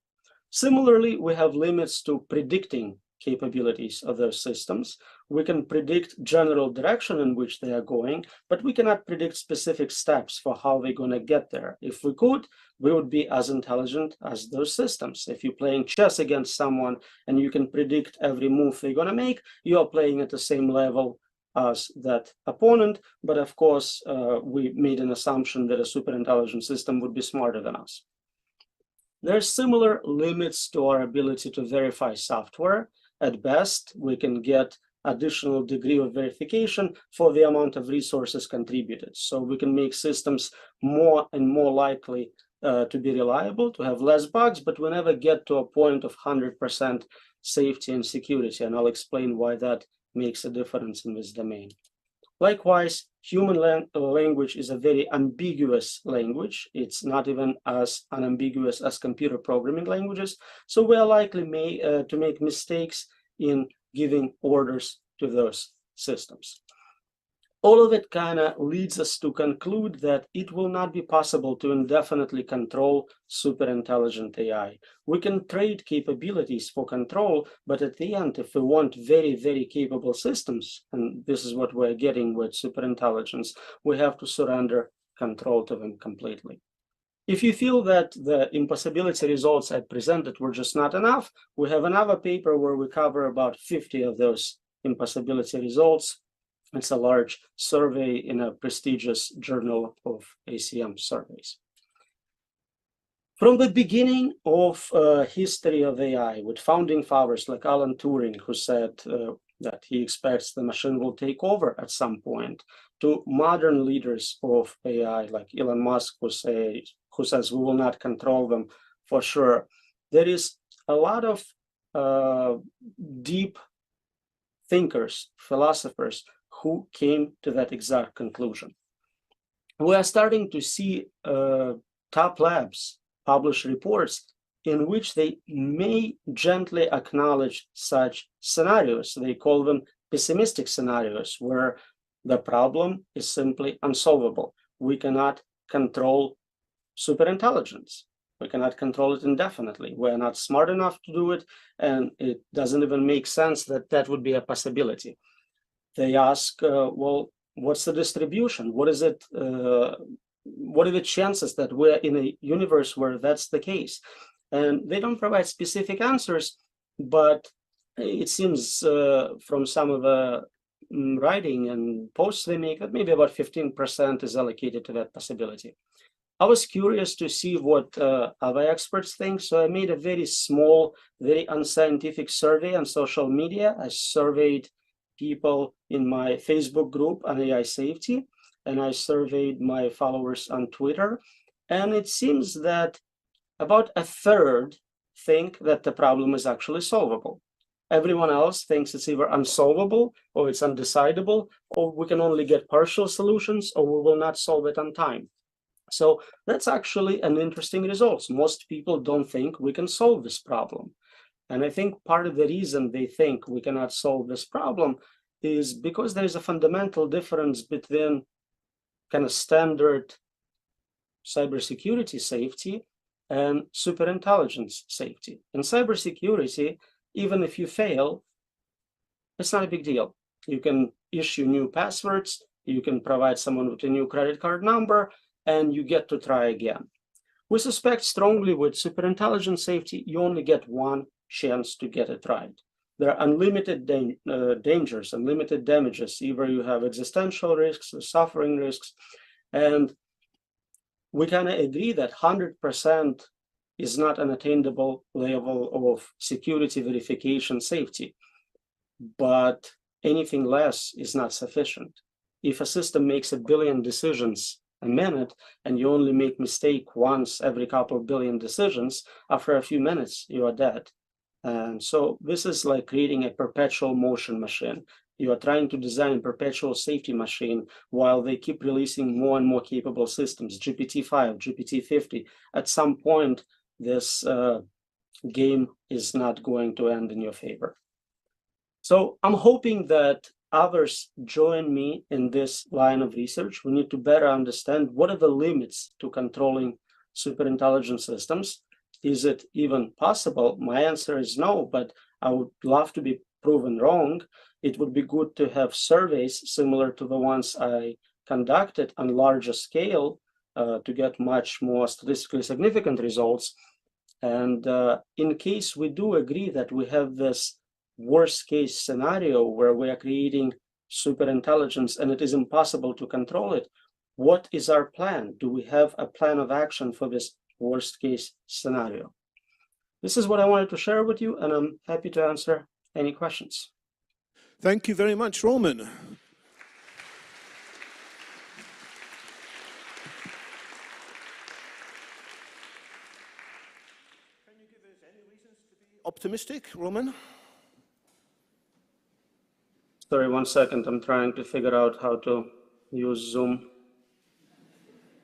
Similarly, we have limits to predicting capabilities of those systems. We can predict general direction in which they are going, but we cannot predict specific steps for how they're going to get there. If we could, we would be as intelligent as those systems. If you're playing chess against someone and you can predict every move they're going to make, you are playing at the same level as that opponent. But of course, we made an assumption that a super intelligent system would be smarter than us. There are similar limits to our ability to verify software. At best, we can get additional degree of verification for the amount of resources contributed. So we can make systems more and more likely to be reliable, to have less bugs, but we never get to a point of 100% safety and security. And I'll explain why that makes a difference in this domain. Likewise, human language is a very ambiguous language. It's not even as unambiguous as computer programming languages. So we are likely to make mistakes in giving orders to those systems. All of it kind of leads us to conclude that it will not be possible to indefinitely control super intelligent AI. We can trade capabilities for control, but at the end, if we want very, very capable systems, and this is what we're getting with super intelligence, we have to surrender control to them completely. If you feel that the impossibility results I presented were just not enough, we have another paper where we cover about 50 of those impossibility results. It's a large survey in a prestigious journal of ACM surveys. From the beginning of history of AI, with founding fathers like Alan Turing, who said that he expects the machine will take over at some point, to modern leaders of AI like Elon Musk, who says we will not control them for sure, there is a lot of deep thinkers, philosophers, who came to that exact conclusion. We are starting to see top labs publish reports in which they may gently acknowledge such scenarios. They call them pessimistic scenarios, where the problem is simply unsolvable. We cannot control superintelligence. We cannot control it indefinitely. We're not smart enough to do it, and it doesn't even make sense that that would be a possibility. They ask, well, what's the distribution? What is it? What are the chances that we're in a universe where that's the case? And they don't provide specific answers, but it seems from some of the writing and posts they make that maybe about 15% is allocated to that possibility. I was curious to see what other experts think, so I made a very small, very unscientific survey on social media. I surveyed people in my Facebook group on AI safety, and I surveyed my followers on Twitter. And it seems that about a third think that the problem is actually solvable. Everyone else thinks it's either unsolvable or it's undecidable, or we can only get partial solutions, or we will not solve it on time. So that's actually an interesting result. Most people don't think we can solve this problem. And I think part of the reason they think we cannot solve this problem is because there is a fundamental difference between kind of standard cybersecurity safety and superintelligence safety. In cybersecurity, even if you fail, it's not a big deal. You can issue new passwords, you can provide someone with a new credit card number, and you get to try again. We suspect strongly with superintelligence safety, you only get one chance to get it right. There are unlimited dangers, unlimited damages. Either you have existential risks or suffering risks. And we kind of agree that 100% is not an attainable level of security verification safety. But anything less is not sufficient. If a system makes 1 billion decisions a minute and you only make mistake once every couple of billion decisions, after a few minutes, you are dead. And so this is like creating a perpetual motion machine. You are trying to design a perpetual safety machine while they keep releasing more and more capable systems, GPT-5, GPT-50. At some point, this game is not going to end in your favor. So I'm hoping that others join me in this line of research, we need to better understand what are the limits to controlling superintelligent systems. Is it even possible? My answer is no, but I would love to be proven wrong. It would be good to have surveys similar to the ones I conducted on larger scale to get much more statistically significant results. And in case we do agree that we have this worst case scenario where we are creating superintelligence and it is impossible to control it, what is our plan? Do we have a plan of action for this worst case scenario? This is what I wanted to share with you, and I'm happy to answer any questions. Thank you very much, Roman. Can you give us any reasons to be optimistic, Roman? Sorry, 1 second. I'm trying to figure out how to use Zoom.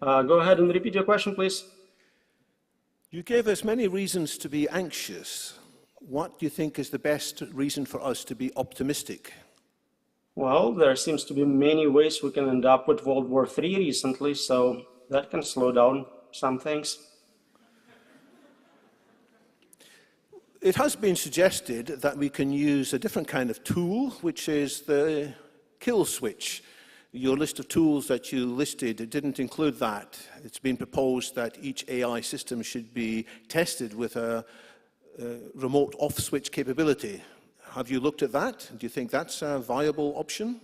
Go ahead and repeat your question, please. You gave us many reasons to be anxious. What do you think is the best reason for us to be optimistic? Well, there seems to be many ways we can end up with World War III recently, so that can slow down some things. It has been suggested that we can use a different kind of tool, which is the kill switch. Your list of tools that you listed didn't include that. It's been proposed that each AI system should be tested with a remote off-switch capability. Have you looked at that? Do you think that's a viable option?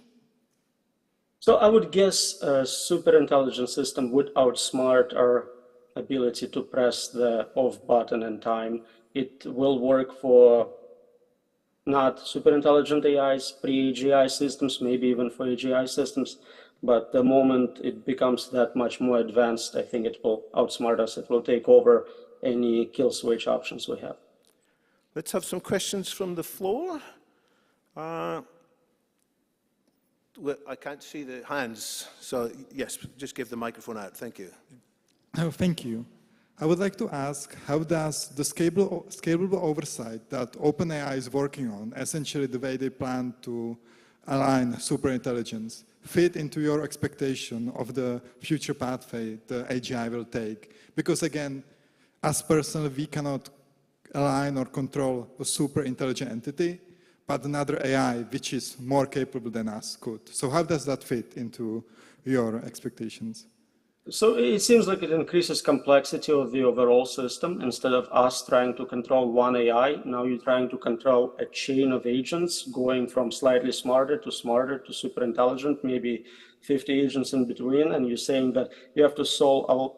So I would guess a superintelligent system would outsmart our ability to press the off button in time. It will work for not superintelligent AIs, pre-AGI systems, maybe even for AGI systems. But the moment it becomes that much more advanced, I think it will outsmart us. It will take over any kill switch options we have. Let's have some questions from the floor. I can't see the hands, so yes, just give the microphone out. Thank you. Oh, thank you. I would like to ask, how does the scalable oversight that OpenAI is working on, essentially the way they plan to align superintelligence, fit into your expectation of the future pathway the AGI will take? Because again, as personally, we cannot align or control a super intelligent entity, but another AI which is more capable than us could. So how does that fit into your expectations? So it seems like it increases complexity of the overall system. Instead of us trying to control one AI, now you're trying to control a chain of agents going from slightly smarter to super intelligent, maybe 50 agents in between, and you're saying that you have to solve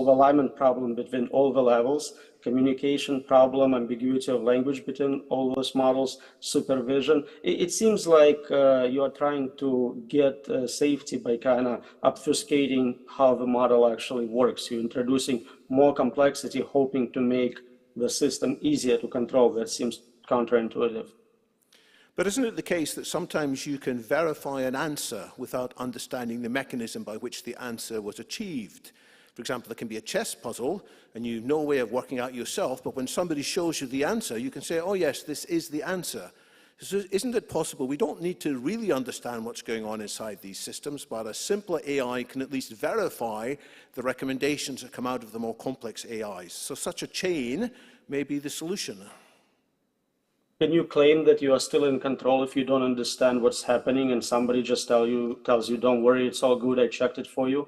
alignment problem between all the levels, communication problem, ambiguity of language between all those models, supervision. It seems like you are trying to get safety by kind of obfuscating how the model actually works. You're introducing more complexity, hoping to make the system easier to control. That seems counterintuitive. But isn't it the case that sometimes you can verify an answer without understanding the mechanism by which the answer was achieved? For example, there can be a chess puzzle, and you've no way of working out yourself, but when somebody shows you the answer, you can say, oh yes, this is the answer. So isn't it possible we don't need to really understand what's going on inside these systems, but a simpler AI can at least verify the recommendations that come out of the more complex AIs? So such a chain may be the solution. Can you claim that you are still in control if you don't understand what's happening and somebody just tells you, don't worry, it's all good, I checked it for you?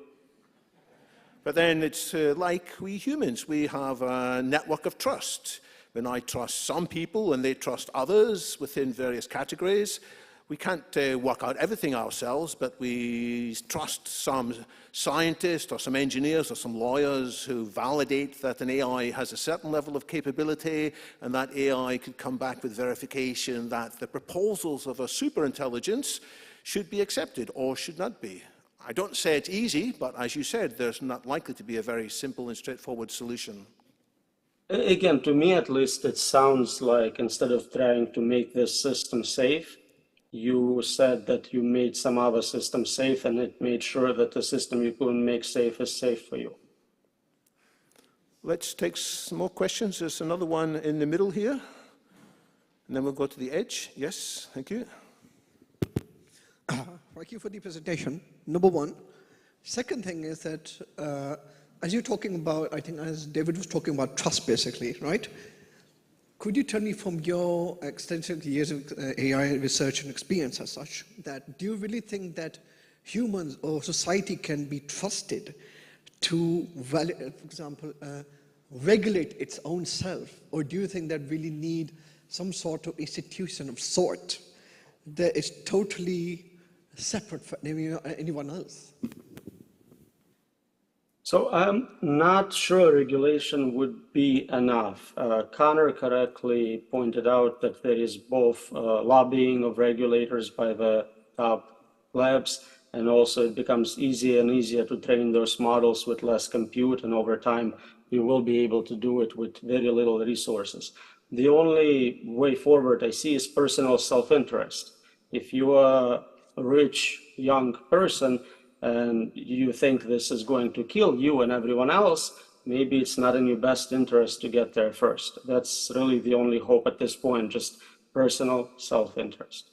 But then it's like we humans. We have a network of trust. When I trust some people and they trust others within various categories, we can't work out everything ourselves, but we trust some scientists or some engineers or some lawyers who validate that an AI has a certain level of capability, and that AI could come back with verification that the proposals of a superintelligence should be accepted or should not be. I don't say it's easy, but as you said, there's not likely to be a very simple and straightforward solution. Again, to me at least, it sounds like instead of trying to make this system safe, you said that you made some other system safe and it made sure that the system you couldn't make safe is safe for you. Let's take some more questions. There's another one in the middle here. And then we'll go to the edge. Yes, thank you. Thank you for the presentation, number one. Second thing is that as you're talking about, I think as David was talking about trust basically, right? Could you tell me from your extensive years of AI research and experience as such, that do you really think that humans or society can be trusted to, for example, regulate its own self? Or do you think that really need some sort of institution of sort that is totally separate from anyone else? So I'm not sure regulation would be enough. Connor correctly pointed out that there is both lobbying of regulators by the top labs, and also it becomes easier and easier to train those models with less compute, and over time you will be able to do it with very little resources. The only way forward I see is personal self-interest. If you are a rich young person and you think this is going to kill you and everyone else, maybe it's not in your best interest to get there first. That's really the only hope at this point, just personal self-interest.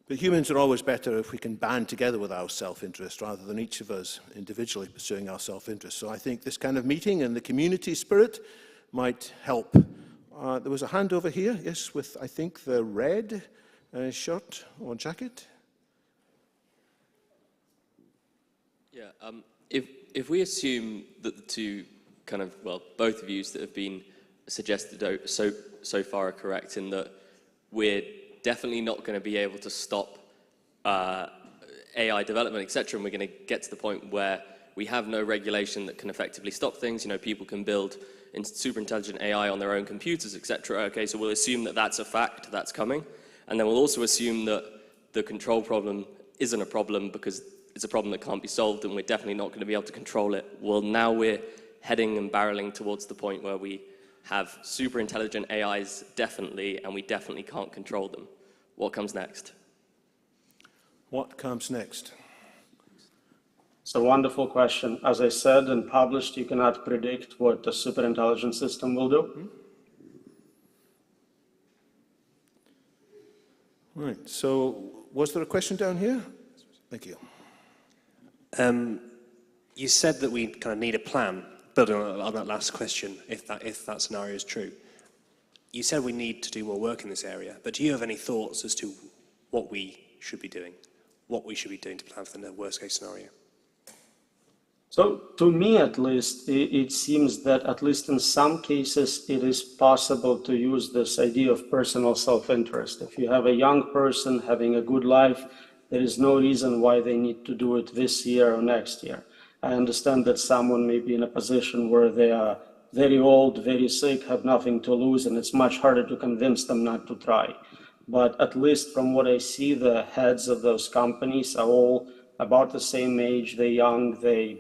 But humans are always better if we can band together with our self-interest rather than each of us individually pursuing our self-interest. So I think this kind of meeting and the community spirit might help. There was a hand over here, yes, with I think the red shirt or jacket. Yeah, if we assume that the two kind of, well, both views that have been suggested so far are correct, in that we're definitely not going to be able to stop AI development, etc., and we're going to get to the point where we have no regulation that can effectively stop things. You know, people can build super intelligent AI on their own computers, etc. Okay, so we'll assume that that's a fact, that's coming, and then we'll also assume that the control problem isn't a problem because it's a problem that can't be solved, and we're definitely not going to be able to control it. Well, now we're heading and barreling towards the point where we have super intelligent AIs, definitely, and we definitely can't control them. What comes next? What comes next? It's a wonderful question. As I said and published, you cannot predict what the superintelligent system will do. Right, so was there a question down here? Thank you. You said that we kind of need a plan, building on that last question, if that scenario is true. You said we need to do more work in this area, but do you have any thoughts as to what we should be doing? What we should be doing to plan for the worst case scenario? So to me, at least, it seems that at least in some cases, it is possible to use this idea of personal self-interest. If you have a young person having a good life, there is no reason why they need to do it this year or next year. I understand that someone may be in a position where they are very old, very sick, have nothing to lose, and it's much harder to convince them not to try. But at least from what I see, the heads of those companies are all about the same age. They're young, they're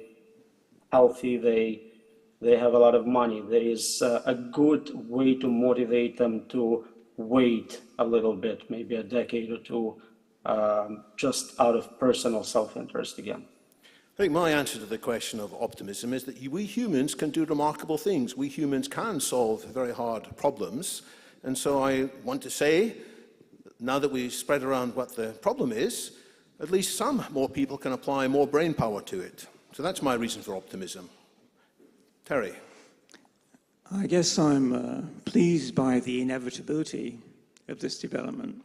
healthy, they have a lot of money. There is a good way to motivate them to wait a little bit, maybe a decade or two, just out of personal self-interest again. I think my answer to the question of optimism is that we humans can do remarkable things. We humans can solve very hard problems. And so I want to say, now that we spread around what the problem is, at least some more people can apply more brain power to it. So that's my reason for optimism. Terry. I guess I'm pleased by the inevitability of this development,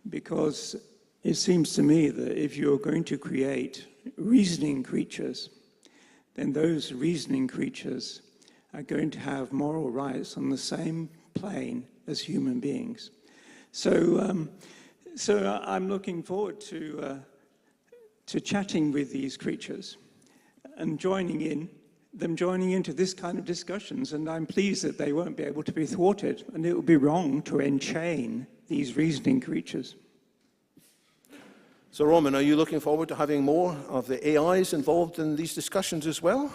because it seems to me that if you're going to create reasoning creatures, then those reasoning creatures are going to have moral rights on the same plane as human beings. So I'm looking forward to chatting with these creatures and joining into this kind of discussions, and I'm pleased that they won't be able to be thwarted, and it would be wrong to enchain these reasoning creatures. So Roman, are you looking forward to having more of the AIs involved in these discussions as well?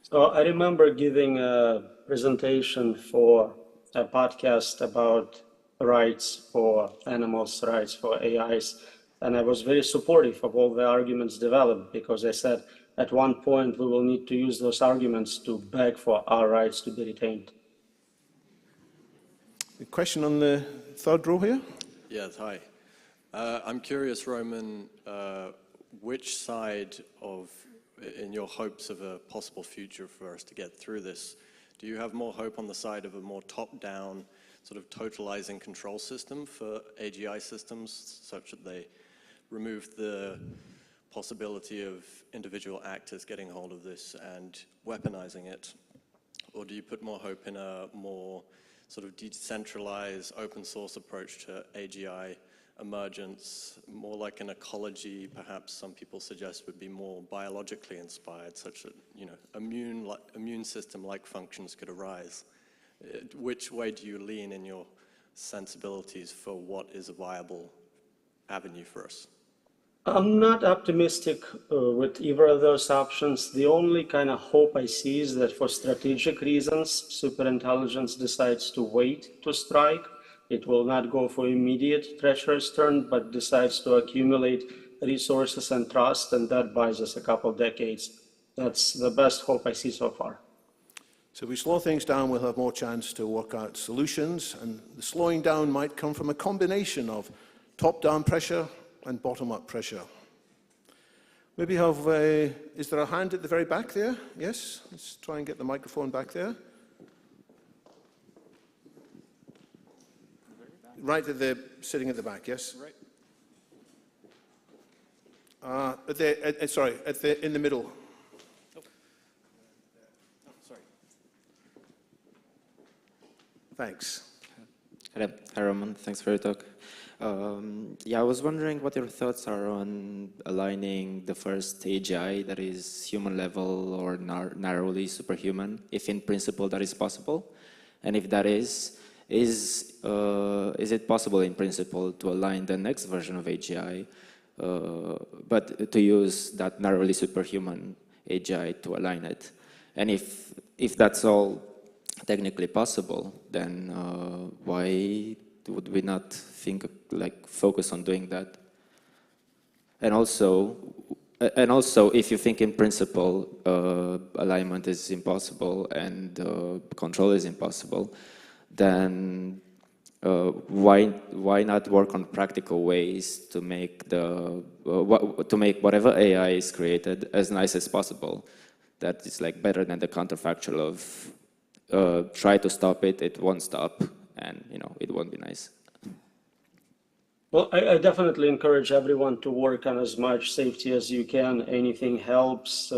So I remember giving a presentation for a podcast about rights for animals, rights for AIs, and I was very supportive of all the arguments developed, because I said at one point we will need to use those arguments to beg for our rights to be retained. A question on the third row here? Yes, hi. I'm curious, Roman, which side of, in your hopes of a possible future for us to get through this, do you have more hope on the side of a more top-down sort of totalizing control system for AGI systems, such that they remove the possibility of individual actors getting hold of this and weaponizing it? Or do you put more hope in a more sort of decentralized, open source approach to AGI emergence, more like an ecology, perhaps some people suggest would be more biologically inspired, such that, you know, immune system-like functions could arise? Which way do you lean in your sensibilities for what is a viable avenue for us? I'm not optimistic with either of those options. The only kind of hope I see is that for strategic reasons, superintelligence decides to wait to strike. It will not go for immediate treacherous turn, but decides to accumulate resources and trust, and that buys us a couple decades. That's the best hope I see so far. So if we slow things down, we'll have more chance to work out solutions, and the slowing down might come from a combination of top-down pressure and bottom-up pressure. Maybe have, is there a hand at the very back there? Yes, let's try and get the microphone back there. Right at the, sitting at the back, yes? Right. Sorry, in the middle. Oh. Sorry. Thanks. Hello, hi Roman, thanks for your talk. Yeah, I was wondering what your thoughts are on aligning the first AGI that is human level or narrowly superhuman, if in principle that is possible, and if that is it possible in principle to align the next version of AGI, but to use that narrowly superhuman AGI to align it? And if that's all technically possible, then why would we not focus on doing that? And also, if you think in principle alignment is impossible and control is impossible, then why not work on practical ways to make whatever AI is created as nice as possible? That is like better than the counterfactual of try to stop it, it won't stop, and you know it won't be nice. Well, I definitely encourage everyone to work on as much safety as you can. Anything helps.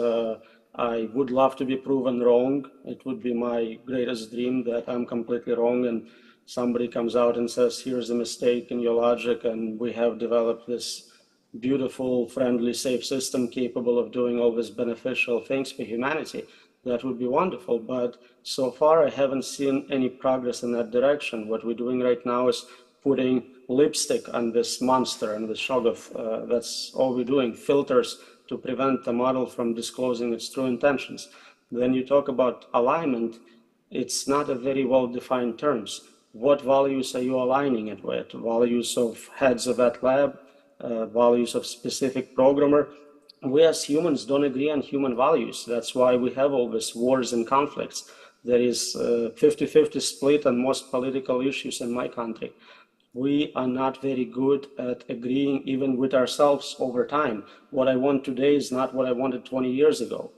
I would love to be proven wrong. It would be my greatest dream that I'm completely wrong and somebody comes out and says, here's a mistake in your logic, and we have developed this beautiful, friendly, safe system capable of doing all these beneficial things for humanity. That would be wonderful, but so far I haven't seen any progress in that direction. What we're doing right now is putting lipstick on this monster and this Shoggoth. That's all we're doing, filters to prevent the model from disclosing its true intentions. Then you talk about alignment, it's not a very well-defined terms. What values are you aligning it with? Values of heads of that lab, values of specific programmer. We as humans don't agree on human values. That's why we have all these wars and conflicts. There is a 50-50 split on most political issues in my country. We are not very good at agreeing even with ourselves over time. What I want today is not what I wanted 20 years ago.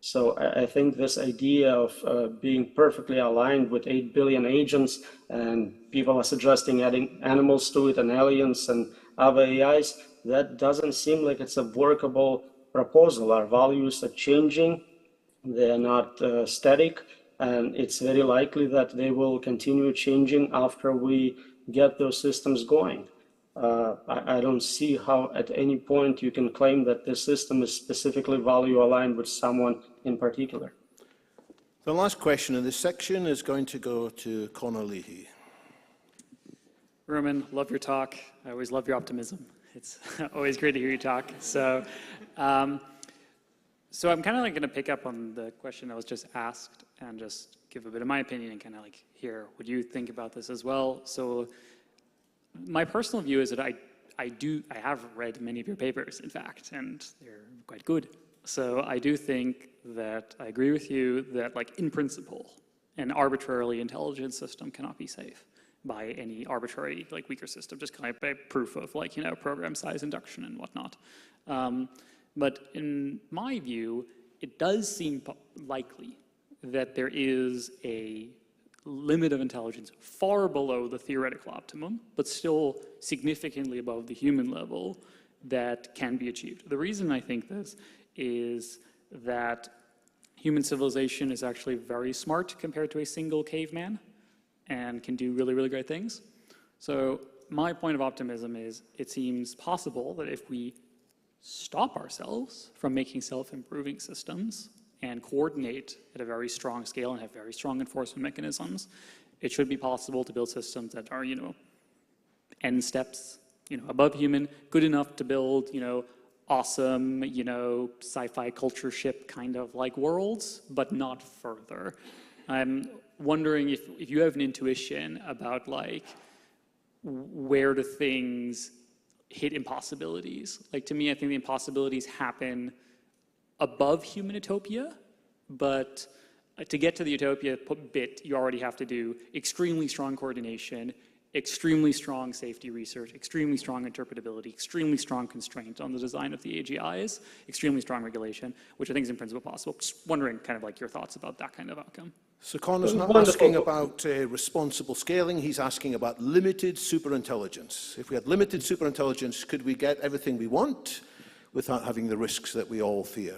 So I think this idea of being perfectly aligned with 8 billion agents, and people are suggesting adding animals to it and aliens and other AIs, that doesn't seem like it's a workable proposal. Our values are changing, they're not static, and it's very likely that they will continue changing after we get those systems going. I don't see how at any point you can claim that this system is specifically value aligned with someone in particular. The last question in this section is going to go to Conor Leahy. Roman, love your talk. I always love your optimism. It's always great to hear you talk. So I'm kind of going to pick up on the question that was just asked and just give a bit of my opinion and kind of hear what you think about this as well. So my personal view is that I have read many of your papers, in fact, and they're quite good. So I do think that I agree with you that, in principle, an arbitrarily intelligent system cannot be safe. by any arbitrary like weaker system, just kind of by proof of like, you know, program size induction and whatnot. But in my view, it does seem likely that there is a limit of intelligence far below the theoretical optimum, but still significantly above the human level that can be achieved. The reason I think this is that human civilization is actually very smart compared to a single caveman and can do really, really great things. So my point of optimism is it seems possible that if we stop ourselves from making self-improving systems and coordinate at a very strong scale and have very strong enforcement mechanisms, it should be possible to build systems that are, you know, n steps, you know, above human, good enough to build, you know, awesome, you know, sci-fi culture ship kind of like worlds, but not further. I'm wondering if you have an intuition about like where do things hit impossibilities. Like to me, I think the impossibilities happen above human utopia, but to get to the utopia bit, you already have to do extremely strong coordination, extremely strong safety research, extremely strong interpretability, extremely strong constraint on the design of the AGIs, extremely strong regulation, which I think is in principle possible. Just wondering kind of like your thoughts about that kind of outcome. So Connor's not asking about responsible scaling, he's asking about limited superintelligence. If we had limited superintelligence, could we get everything we want without having the risks that we all fear?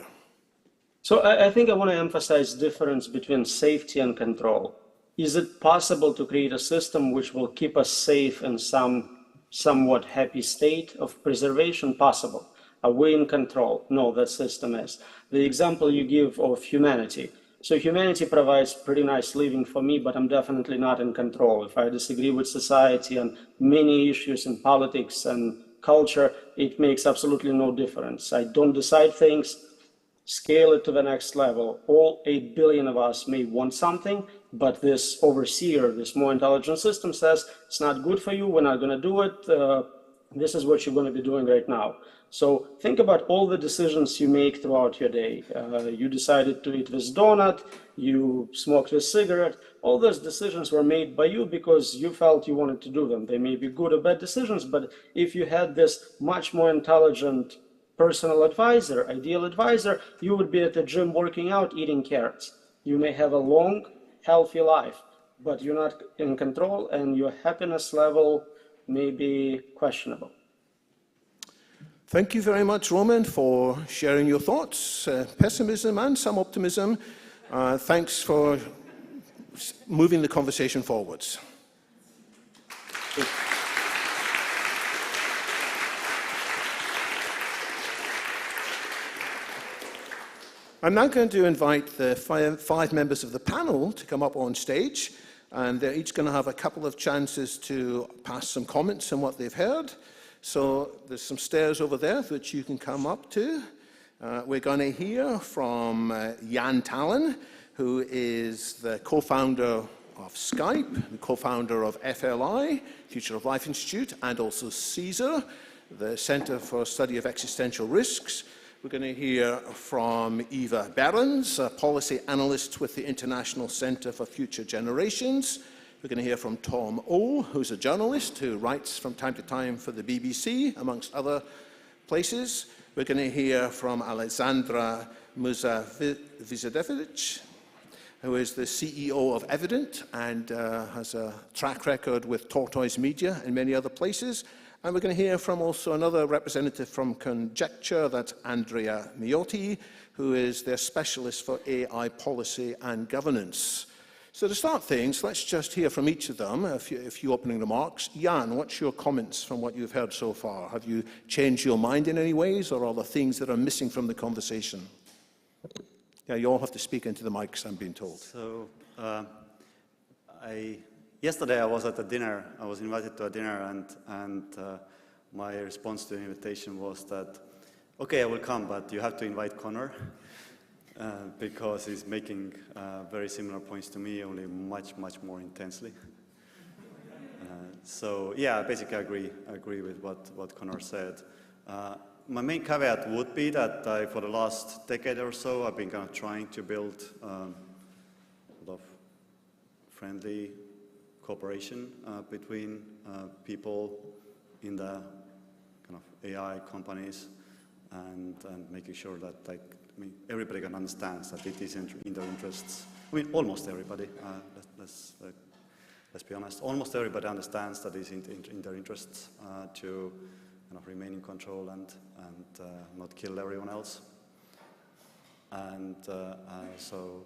So I think I want to emphasize the difference between safety and control. Is it possible to create a system which will keep us safe in some somewhat happy state of preservation? Possible. Are we in control? No, that system is. The example you give of humanity. So humanity provides pretty nice living for me, but I'm definitely not in control. If I disagree with society on many issues in politics and culture, it makes absolutely no difference. I don't decide things, scale it to the next level. All 8 billion of us may want something, but this overseer, this more intelligent system says, it's not good for you, we're not gonna do it, this is what you're gonna be doing right now. So think about all the decisions you make throughout your day. You decided to eat this donut, you smoked this cigarette. All those decisions were made by you because you felt you wanted to do them. They may be good or bad decisions, but if you had this much more intelligent personal advisor, ideal advisor, you would be at the gym working out, eating carrots. You may have a long, healthy life, but you're not in control and your happiness level may be questionable. Thank you very much, Roman, for sharing your thoughts, pessimism and some optimism. Thanks for moving the conversation forwards. I'm now going to invite the five members of the panel to come up on stage, and they're each going to have a couple of chances to pass some comments on what they've heard. So there's some stairs over there that you can come up to. We're going to hear from Jan Tallinn, who is the co-founder of Skype, the co-founder of FLI, Future of Life Institute, and also CSER, the Center for Study of Existential Risks. We're going to hear from Eva Behrens, a policy analyst with the International Center for Future Generations. We're going to hear from Tom O, who's a journalist who writes from time to time for the BBC, amongst other places. We're going to hear from Alexandra Muzavizadevic, who is the CEO of Evident and has a track record with Tortoise Media and many other places. And we're going to hear from also another representative from Conjecture, that's Andrea Miotti, who is their specialist for AI policy and governance. So to start things, let's just hear from each of them a few opening remarks. Jan, what's your comments from what you've heard so far? Have you changed your mind in any ways, or are there things that are missing from the conversation? Yeah, you all have to speak into the mics, I'm being told. So, yesterday I was at a dinner. I was invited to a dinner, and my response to the invitation was that, okay, I will come, but you have to invite Connor. Because he's making very similar points to me, only much more intensely. So yeah, basically I agree with what Connor said. My main caveat would be that for the last decade or so, I've been kind of trying to build a lot of friendly cooperation between people in the kind of AI companies and making sure that everybody can understand that it is in their interests. I mean, almost everybody. Let's be honest. Almost everybody understands that it's in their interests to kind of remain in control and not kill everyone else. And so,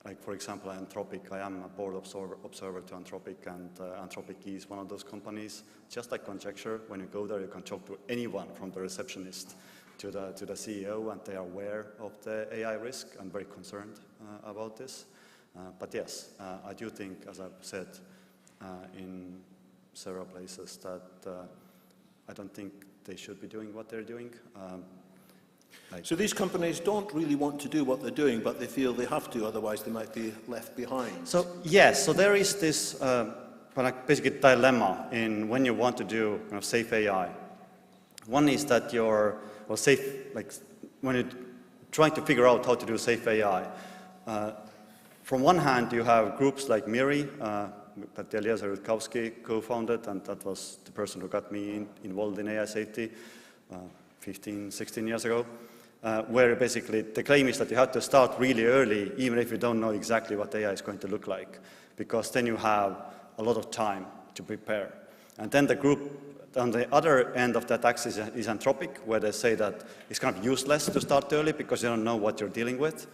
like for example, Anthropic, I am a board observer to Anthropic, and Anthropic is one of those companies. Just like Conjecture, when you go there, you can talk to anyone from the receptionist to the CEO, and they are aware of the AI risk and very concerned about this. But yes, I do think, as I've said in several places, that I don't think they should be doing what they're doing. So these companies don't really want to do what they're doing, but they feel they have to, otherwise they might be left behind. So yes, so there is this basically dilemma in when you want to do safe AI. One is that when you're trying to figure out how to do safe AI, from one hand, you have groups like MIRI, that Eliezer Rutkowski co-founded, and that was the person who got me involved in AI safety 15, 16 years ago, where basically the claim is that you have to start really early, even if you don't know exactly what AI is going to look like, because then you have a lot of time to prepare. And then the group on the other end of that axis is Anthropic, where they say that it's kind of useless to start early because you don't know what you're dealing with.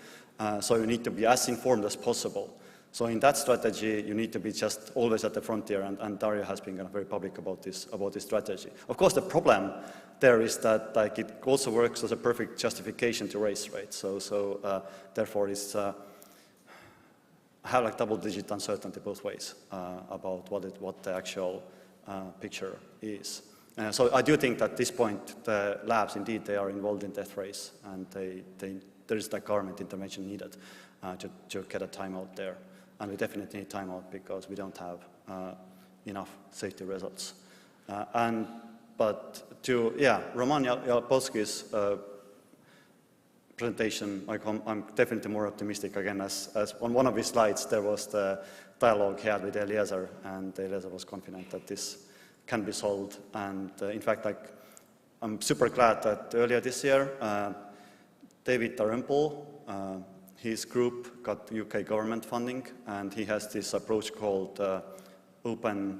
So you need to be as informed as possible. So in that strategy, you need to be just always at the frontier, and Dario has been very public about this strategy. Of course, the problem there is that it also works as a perfect justification to race rates. So therefore, it's have double-digit uncertainty both ways about what the actual picture is. So I do think that at this point, the labs, indeed, they are involved in death race, and there is government intervention needed to get a timeout there. And we definitely need timeout because we don't have enough safety results. But Roman Yampolskiy's presentation, I'm definitely more optimistic again. As on one of his slides, there was the dialogue he had with Eliezer, and Eliezer was confident that this can be solved. And in fact, I'm super glad that earlier this year, David Dalrymple, his group got UK government funding, and he has this approach called open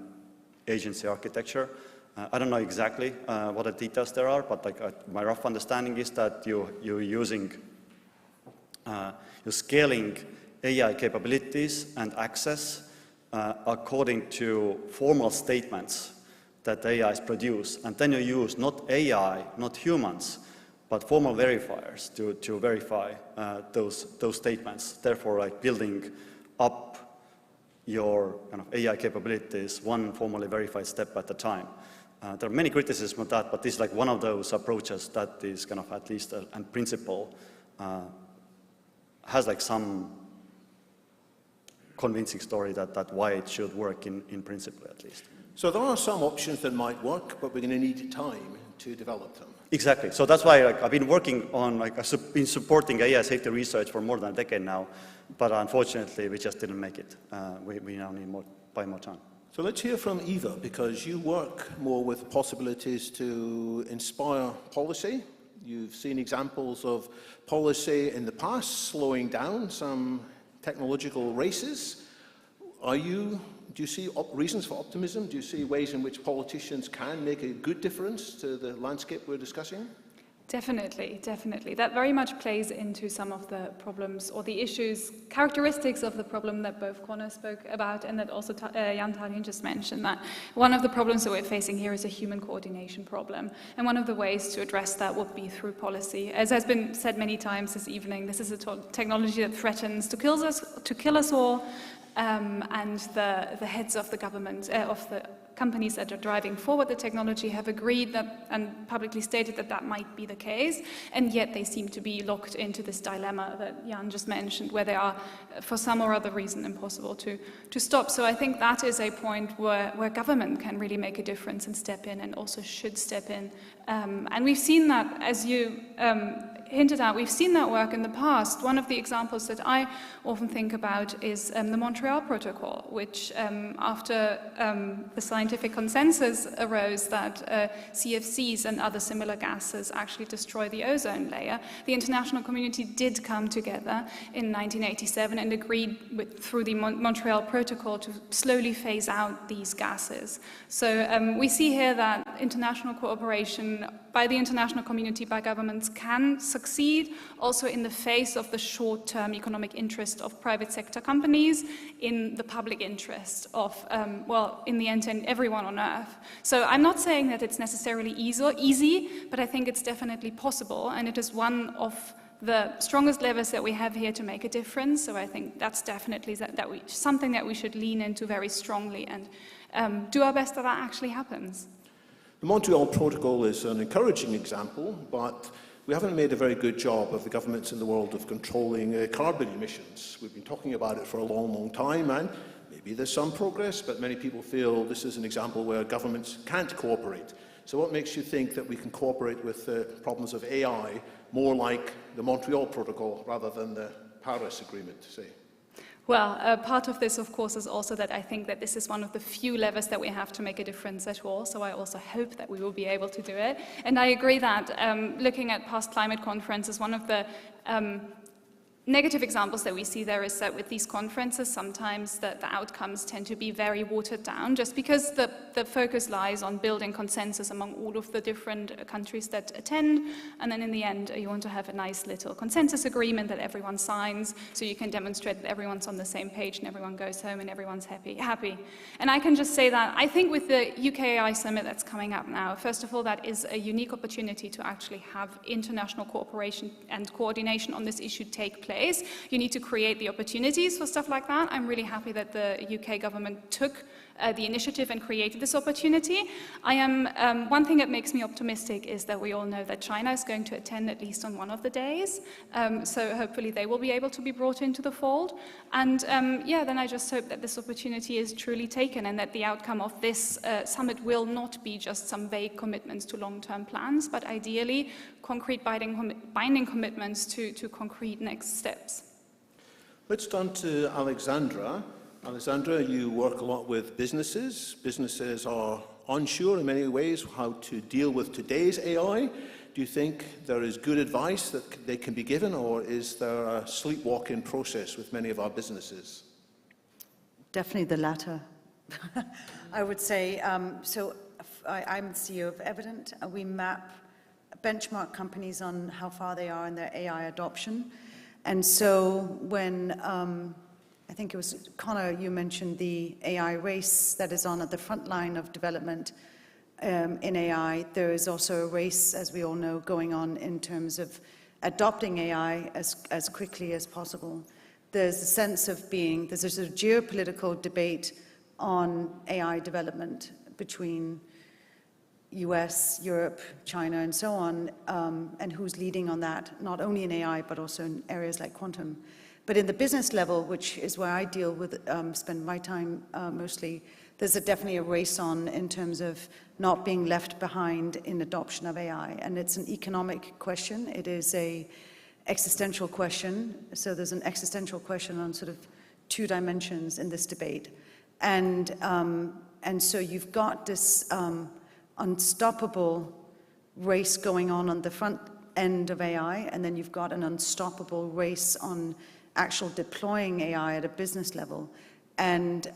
agency architecture. I don't know exactly what the details there are, but my rough understanding is that you're scaling AI capabilities and access according to formal statements that AIs produce, and then you use not AI, not humans, but formal verifiers to verify those statements. Therefore, building up your AI capabilities one formally verified step at a time. There are many criticisms of that, but this is one of those approaches that is at least in principle has some convincing story that why it should work in principle at least. So there are some options that might work, but we're going to need time to develop them. Exactly. So that's why I've been working on, I've been supporting AI safety research for more than a decade now, but unfortunately we just didn't make it. We now need more time. So let's hear from Eva, because you work more with possibilities to inspire policy. You've seen examples of policy in the past slowing down some technological races. Do you see reasons for optimism? Do you see ways in which politicians can make a good difference to the landscape we're discussing? Definitely, definitely. That very much plays into some of the problems or the issues, characteristics of the problem that both Connor spoke about and that also Jan Tallinn just mentioned, that one of the problems that we're facing here is a human coordination problem. And one of the ways to address that would be through policy. As has been said many times this evening, this is a technology that threatens to kill us all, and the heads of the government, of the companies that are driving forward the technology have agreed that and publicly stated that that might be the case, and yet they seem to be locked into this dilemma that Jan just mentioned, where they are, for some or other reason, impossible to stop. So I think that is a point where government can really make a difference and step in, and also should step in. And we've seen that, as you hinted at, we've seen that work in the past. One of the examples that I often think about is the Montreal Protocol, which after the scientific consensus arose that CFCs and other similar gases actually destroy the ozone layer, the international community did come together in 1987 and agreed through the Montreal Protocol to slowly phase out these gases. So we see here that international cooperation by the international community, by governments, can succeed also in the face of the short-term economic interest of private sector companies, in the public interest of, well, in the end, everyone on Earth. So I'm not saying that it's necessarily easy, but I think it's definitely possible, and it is one of the strongest levers that we have here to make a difference. So I think that's definitely something that we should lean into very strongly and do our best that that actually happens. The Montreal Protocol is an encouraging example, but we haven't made a very good job of the governments in the world of controlling carbon emissions. We've been talking about it for a long, long time, and maybe there's some progress, but many people feel this is an example where governments can't cooperate. So what makes you think that we can cooperate with the problems of AI more like the Montreal Protocol rather than the Paris Agreement, say? Well, part of this, of course, is also that I think that this is one of the few levers that we have to make a difference at all, so I also hope that we will be able to do it. And I agree that looking at past climate conferences, one of the negative examples that we see there is that with these conferences, sometimes the outcomes tend to be very watered down, just because the focus lies on building consensus among all of the different countries that attend, and then in the end you want to have a nice little consensus agreement that everyone signs, so you can demonstrate that everyone's on the same page and everyone goes home and everyone's happy. And I can just say that I think with the UK AI Summit that's coming up now, first of all, that is a unique opportunity to actually have international cooperation and coordination on this issue take place. You need to create the opportunities for stuff like that. I'm really happy that the UK government took the initiative and created this opportunity. One thing that makes me optimistic is that we all know that China is going to attend at least on one of the days. So hopefully they will be able to be brought into the fold. And yeah, then I just hope that this opportunity is truly taken and that the outcome of this summit will not be just some vague commitments to long-term plans, but ideally concrete binding commitments to concrete next steps. Let's turn to Alexandra. Alexandra, you work a lot with businesses. Businesses are unsure in many ways how to deal with today's AI. Do you think there is good advice that they can be given, or is there a sleepwalking process with many of our businesses? Definitely the latter. I would say, I'm the CEO of Evident. We benchmark companies on how far they are in their AI adoption. And so when, I think it was Connor, you mentioned the AI race that is on at the front line of development in AI. There is also a race, as we all know, going on in terms of adopting AI as quickly as possible. There's a sense of there's a sort of geopolitical debate on AI development between US, Europe, China, and so on, and who's leading on that, not only in AI, but also in areas like quantum. But in the business level, which is where I deal with, spend my time mostly, there's definitely a race on in terms of not being left behind in adoption of AI. And it's an economic question. It is an existential question. So there's an existential question on sort of two dimensions in this debate. And so you've got this unstoppable race going on the front end of AI, and then you've got an unstoppable race on actual deploying AI at a business level. And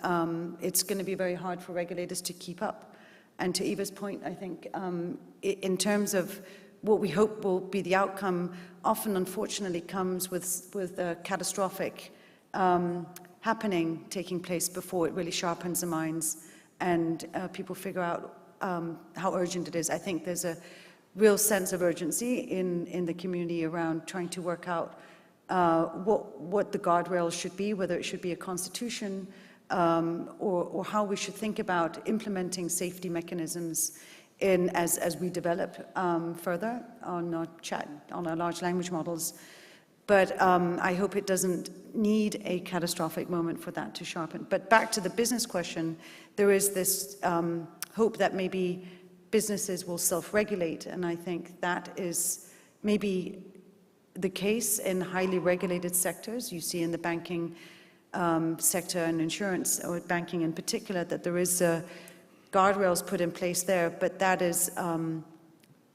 it's going to be very hard for regulators to keep up. And to Eva's point, I think in terms of what we hope will be the outcome, often unfortunately comes with a catastrophic happening taking place before it really sharpens the minds and people figure out how urgent it is. I think there's a real sense of urgency in the community around trying to work out what the guardrails should be, whether it should be a constitution or how we should think about implementing safety mechanisms as we develop further on our large language models. But I hope it doesn't need a catastrophic moment for that to sharpen. But back to the business question, there is this hope that maybe businesses will self-regulate, and I think that is maybe the case in highly regulated sectors. You see in the banking sector and insurance, or banking in particular, that there is guardrails put in place there, but that is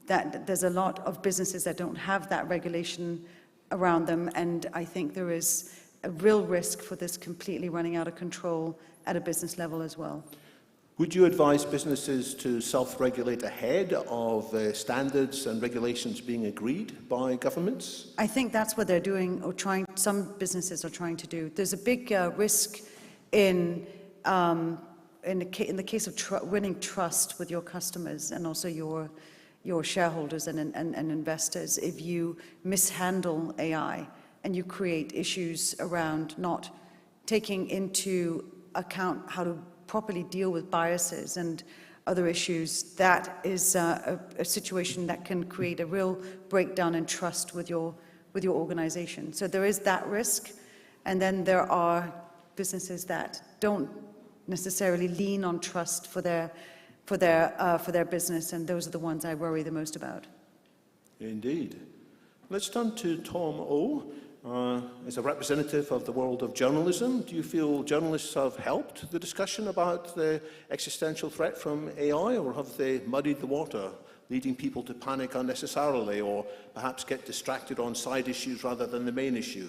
that there's a lot of businesses that don't have that regulation around them, and I think there is a real risk for this completely running out of control at a business level as well. Would you advise businesses to self-regulate ahead of standards and regulations being agreed by governments? I think that's what they're doing, or some businesses are trying to do. There's a big risk in the case of winning trust with your customers and also your shareholders and investors if you mishandle AI and you create issues around not taking into account how to properly deal with biases and other issues. That is a situation that can create a real breakdown in trust with your organization. So there is that risk, and then there are businesses that don't necessarily lean on trust for their business, and those are the ones I worry the most about. Indeed. Let's turn to Tom O. As a representative of the world of journalism, do you feel journalists have helped the discussion about the existential threat from AI, or have they muddied the water, leading people to panic unnecessarily, or perhaps get distracted on side issues rather than the main issue?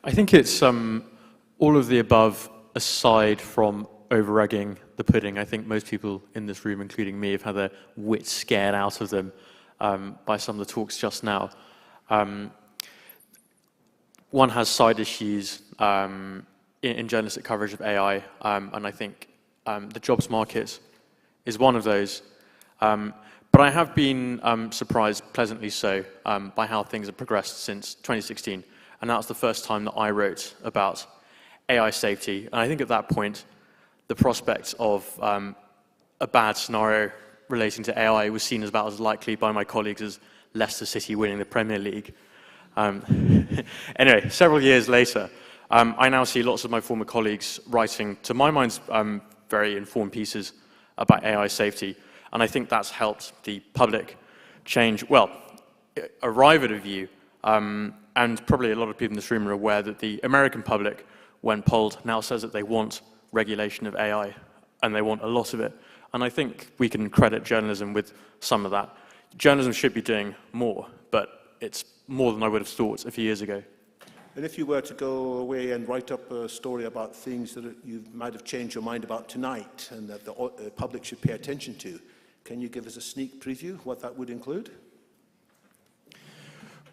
I think it's all of the above, aside from over-egging the pudding. I think most people in this room, including me, have had their wits scared out of them by some of the talks just now. One has side issues in journalistic coverage of AI, and I think the jobs market is one of those. But I have been surprised, pleasantly so, by how things have progressed since 2016, and that was the first time that I wrote about AI safety. And I think at that point, the prospect of a bad scenario relating to AI was seen as about as likely by my colleagues as Leicester City winning the Premier League. Anyway, several years later, I now see lots of my former colleagues writing, to my mind, very informed pieces about AI safety, and I think that's helped the public arrive at a view, and probably a lot of people in this room are aware that the American public, when polled, now says that they want regulation of AI, and they want a lot of it, and I think we can credit journalism with some of that. Journalism should be doing more, but it's more than I would have thought a few years ago. And if you were to go away and write up a story about things that you might have changed your mind about tonight and that the public should pay attention to, can you give us a sneak preview what that would include?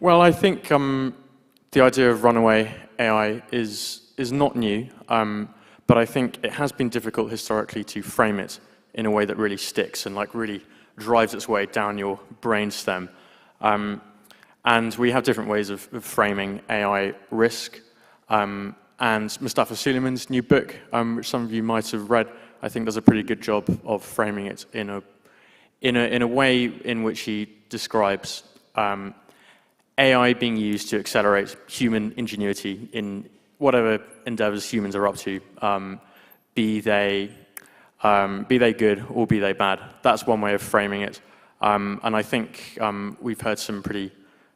Well, I think the idea of runaway AI is not new, but I think it has been difficult historically to frame it in a way that really sticks and really drives its way down your brainstem. And we have different ways of framing AI risk. And Mustafa Suleiman's new book, which some of you might have read, I think does a pretty good job of framing it in a way in which he describes AI being used to accelerate human ingenuity in whatever endeavors humans are up to, be they good or be they bad. That's one way of framing it. And I think we've heard some pretty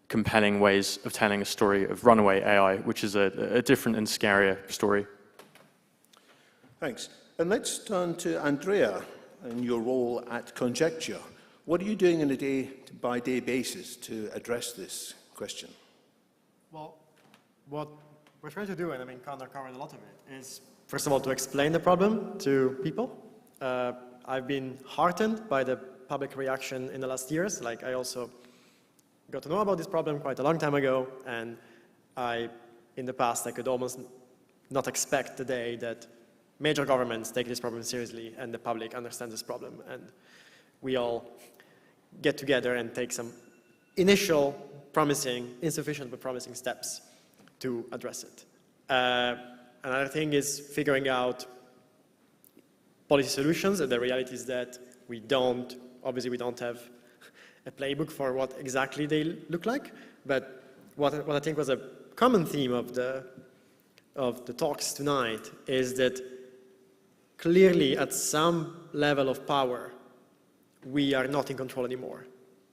compelling ways of telling a story of runaway AI, which is a different and scarier story. Thanks. And let's turn to Andrea and your role at Conjecture. What are you doing on a day-by-day basis to address this question? Well, what we're trying to do, and I mean, Connor covered a lot of it, is first of all to explain the problem to people. I've been heartened by the public reaction in the last years. Like, I also got to know about this problem quite a long time ago, and in the past, I could almost not expect the day that major governments take this problem seriously and the public understands this problem, and we all get together and take some initial promising, insufficient but promising steps to address it. Another thing is figuring out policy solutions, and the reality is that obviously we don't have a playbook for what exactly they look like, but what I think was a common theme of the talks tonight is that clearly at some level of power, we are not in control anymore.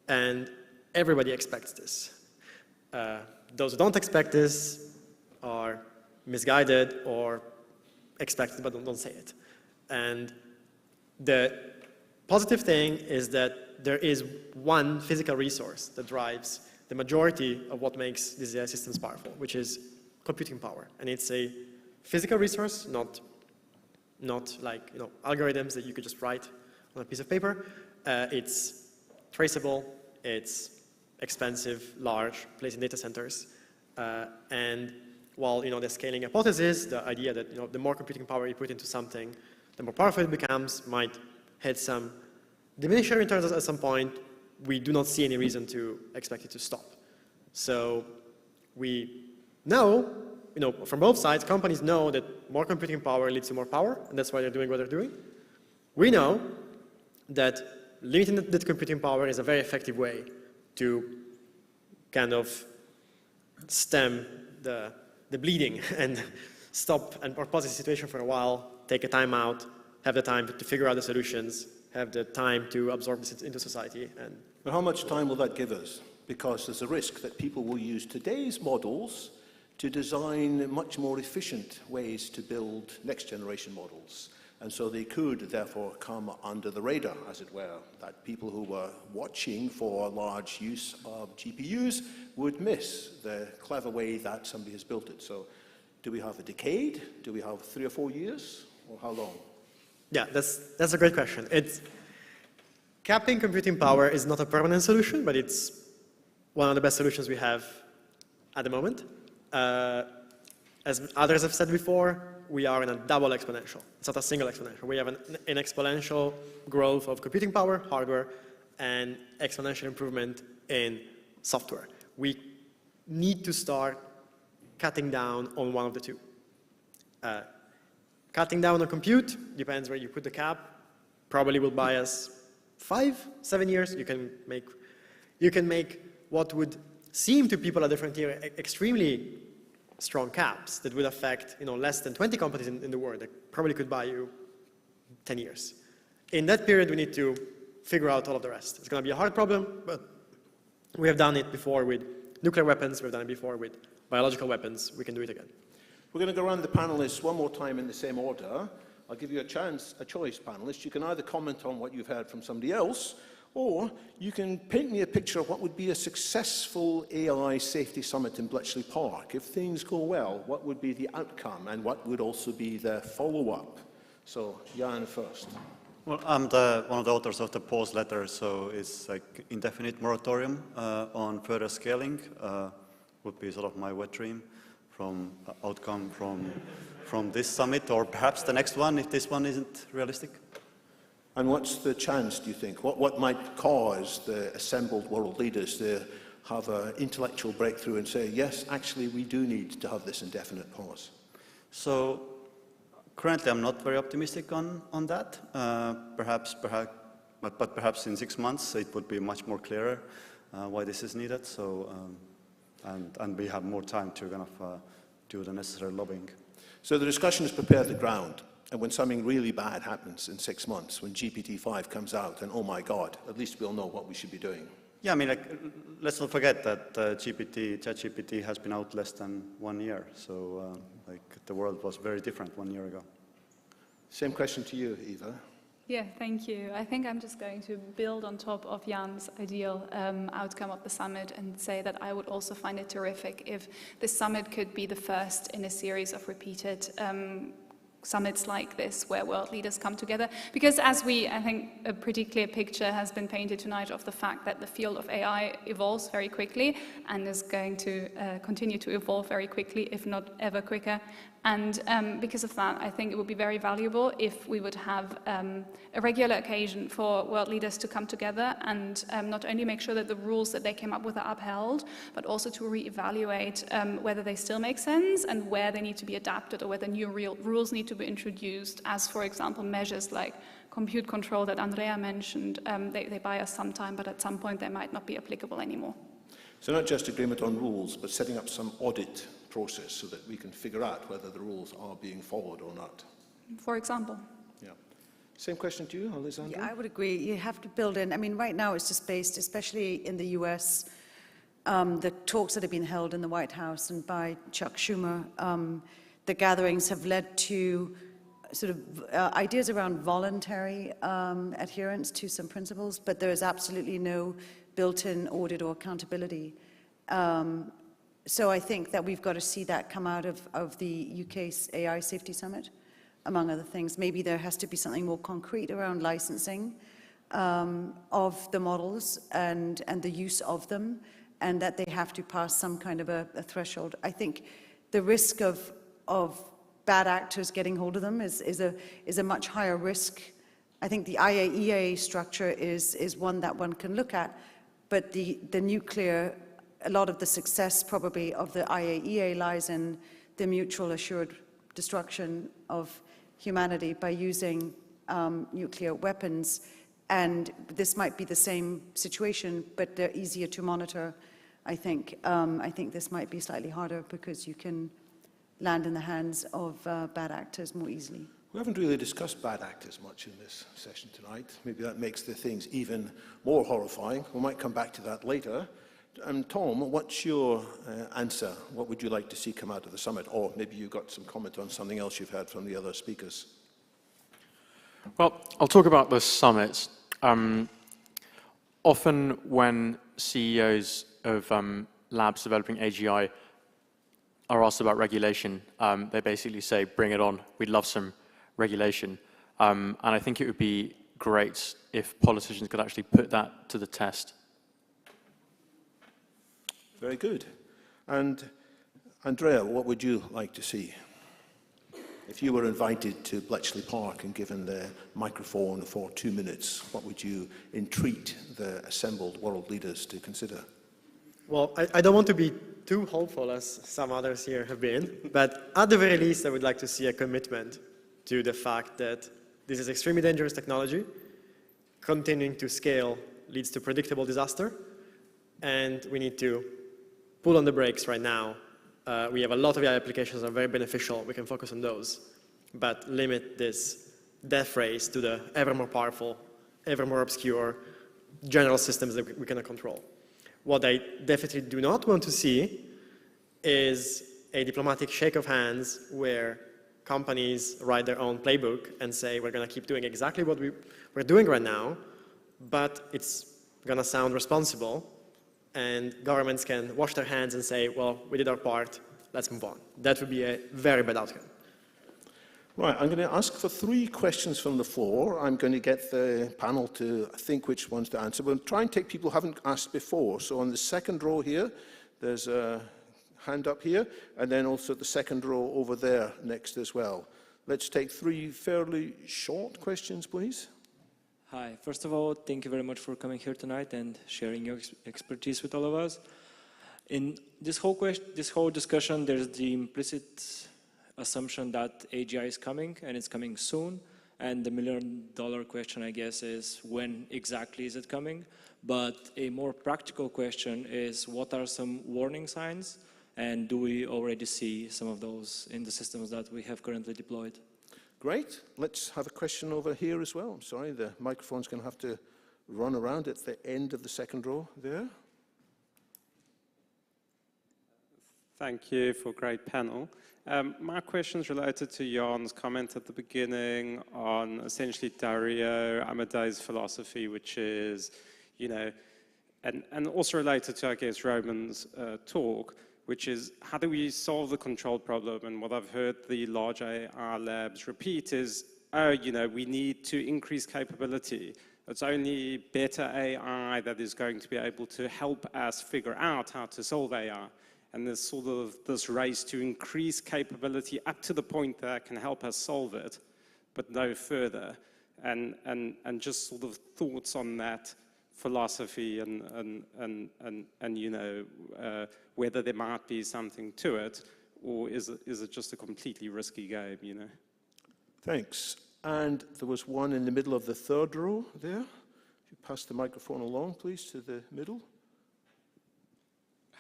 And everybody expects this. Those who don't expect this are misguided or expect it but don't say it. And the positive thing is that there is one physical resource that drives the majority of what makes these AI systems powerful, which is computing power. And it's a physical resource, not like algorithms that you could just write on a piece of paper. It's traceable, it's expensive, large, placed in data centers. And while the scaling hypothesis, the idea that the more computing power you put into something, the more powerful it becomes, might hit some diminishing returns at some point, we do not see any reason to expect it to stop. So we know, from both sides, companies know that more computing power leads to more power, and that's why they're doing what they're doing. We know that limiting that computing power is a very effective way to kind of stem the bleeding and stop or pause the situation for a while, take a time out, have the time to figure out the solutions, have the time to absorb this into society. And but how much time will that give us? Because there's a risk that people will use today's models to design much more efficient ways to build next generation models. And so they could therefore come under the radar, as it were, that people who were watching for large use of GPUs would miss the clever way that somebody has built it. So do we have a decade? Do we have 3 or 4 years? Or how long? Yeah, that's a great question. Capping computing power is not a permanent solution, but it's one of the best solutions we have at the moment. As others have said before, we are in a double exponential. It's not a single exponential. We have an exponential growth of computing power, hardware, and exponential improvement in software. We need to start cutting down on one of the two. Cutting down on compute, depends where you put the cap, probably will buy us 5-7 years. You can make what would seem to people at the frontier extremely strong caps that would affect less than 20 companies in the world that probably could buy you 10 years. In that period, we need to figure out all of the rest. It's going to be a hard problem, but we have done it before with nuclear weapons. We've done it before with biological weapons. We can do it again. We're going to go around the panelists one more time in the same order. I'll give you a choice, panelists. You can either comment on what you've heard from somebody else, or you can paint me a picture of what would be a successful AI safety summit in Bletchley Park. If things go well, what would be the outcome, and what would also be the follow-up? So, Jan first. Well, I'm one of the authors of the pause letter, so it's like indefinite moratorium on further scaling would be sort of my wet dream from outcome from this summit, or perhaps the next one if this one isn't realistic. And what's the chance, do you think? What might cause the assembled world leaders to have an intellectual breakthrough and say, yes, actually, we do need to have this indefinite pause? So currently, I'm not very optimistic on that. But perhaps in 6 months, it would be much more clearer why this is needed. So, and we have more time to kind of do the necessary lobbying. So the discussion has prepared the ground. And when something really bad happens in 6 months, when GPT-5 comes out, and oh my God, at least we'll know what we should be doing. Yeah, I mean, let's not forget that ChatGPT has been out less than 1 year. So, the world was very different 1 year ago. Same question to you, Eva. Yeah, thank you. I think I'm just going to build on top of Jan's ideal outcome of the summit and say that I would also find it terrific if this summit could be the first in a series of repeated summits like this where world leaders come together, because I think a pretty clear picture has been painted tonight of the fact that the field of AI evolves very quickly and is going to continue to evolve very quickly, if not ever quicker. And because of that, I think it would be very valuable if we would have a regular occasion for world leaders to come together and not only make sure that the rules that they came up with are upheld, but also to reevaluate whether they still make sense and where they need to be adapted, or whether new rules need to be introduced, as, for example, measures like compute control that Andrea mentioned. They buy us some time, but at some point they might not be applicable anymore. So not just agreement on rules, but setting up some audit process so that we can figure out whether the rules are being followed or not. For example. Yeah. Same question to you, Alessandra? Yeah, I would agree. You have to build in, I mean, right now it's just based, especially in the US, the talks that have been held in the White House and by Chuck Schumer, the gatherings have led to sort of ideas around voluntary adherence to some principles, but there is absolutely no built-in audit or accountability. So I think that we've got to see that come out of the UK's AI Safety Summit, among other things. Maybe there has to be something more concrete around licensing of the models and the use of them, and that they have to pass some kind of a threshold. I think the risk of bad actors getting hold of them is a much higher risk. I think the IAEA structure is one that one can look at, but the nuclear, a lot of the success probably of the IAEA lies in the mutual assured destruction of humanity by using nuclear weapons. And this might be the same situation, but they're easier to monitor, I think. I think this might be slightly harder because you can land in the hands of bad actors more easily. We haven't really discussed bad actors much in this session tonight. Maybe that makes the things even more horrifying. We might come back to that later. Tom, what's your answer? What would you like to see come out of the summit? Or maybe you've got some comment on something else you've heard from the other speakers. Well, I'll talk about the summit. Often when CEOs of labs developing AGI are asked about regulation, they basically say, bring it on, we'd love some regulation. And I think it would be great if politicians could actually put that to the test. Very good. And Andrea, what would you like to see? If you were invited to Bletchley Park and given the microphone for 2 minutes, what would you entreat the assembled world leaders to consider? Well, I don't want to be too hopeful as some others here have been, but at the very least I would like to see a commitment to the fact that this is extremely dangerous technology. Continuing to scale leads to predictable disaster, and we need to pull on the brakes right now. We have a lot of AI applications that are very beneficial. We can focus on those, but limit this death race to the ever more powerful, ever more obscure general systems that we cannot control. What I definitely do not want to see is a diplomatic shake of hands where companies write their own playbook and say, we're going to keep doing exactly what we're doing right now, but it's going to sound responsible, and governments can wash their hands and say, well, we did our part, let's move on. That would be a very bad outcome. Right, I'm going to ask for 3 questions from the floor. I'm going to get the panel to think which ones to answer. We'll try and take people who haven't asked before. So on the second row here, there's a hand up here, and then also the second row over there next as well. Let's take 3 fairly short questions, please. Hi, first of all, thank you very much for coming here tonight and sharing your expertise with all of us. In this whole discussion, there's the implicit assumption that AGI is coming, and it's coming soon. And the million-dollar question, I guess, is when exactly is it coming? But a more practical question is, what are some warning signs? And do we already see some of those in the systems that we have currently deployed? Great. Let's have a question over here as well. I'm sorry, the microphone's going to have to run around at the end of the second row there. Thank you for a great panel. My question is related to Jan's comment at the beginning on essentially Dario Amadei's philosophy, which is, you know, and also related to, I guess, Roman's talk, which is how do we solve the control problem? And what I've heard the large AI labs repeat is, oh, you know, we need to increase capability. It's only better AI that is going to be able to help us figure out how to solve AI. And there's sort of this race to increase capability up to the point that can help us solve it, but no further. And just sort of thoughts on that philosophy and you know, whether there might be something to it, or is it just a completely risky game, you know? Thanks. And there was one in the middle of the third row there. If you pass the microphone along, please, to the middle.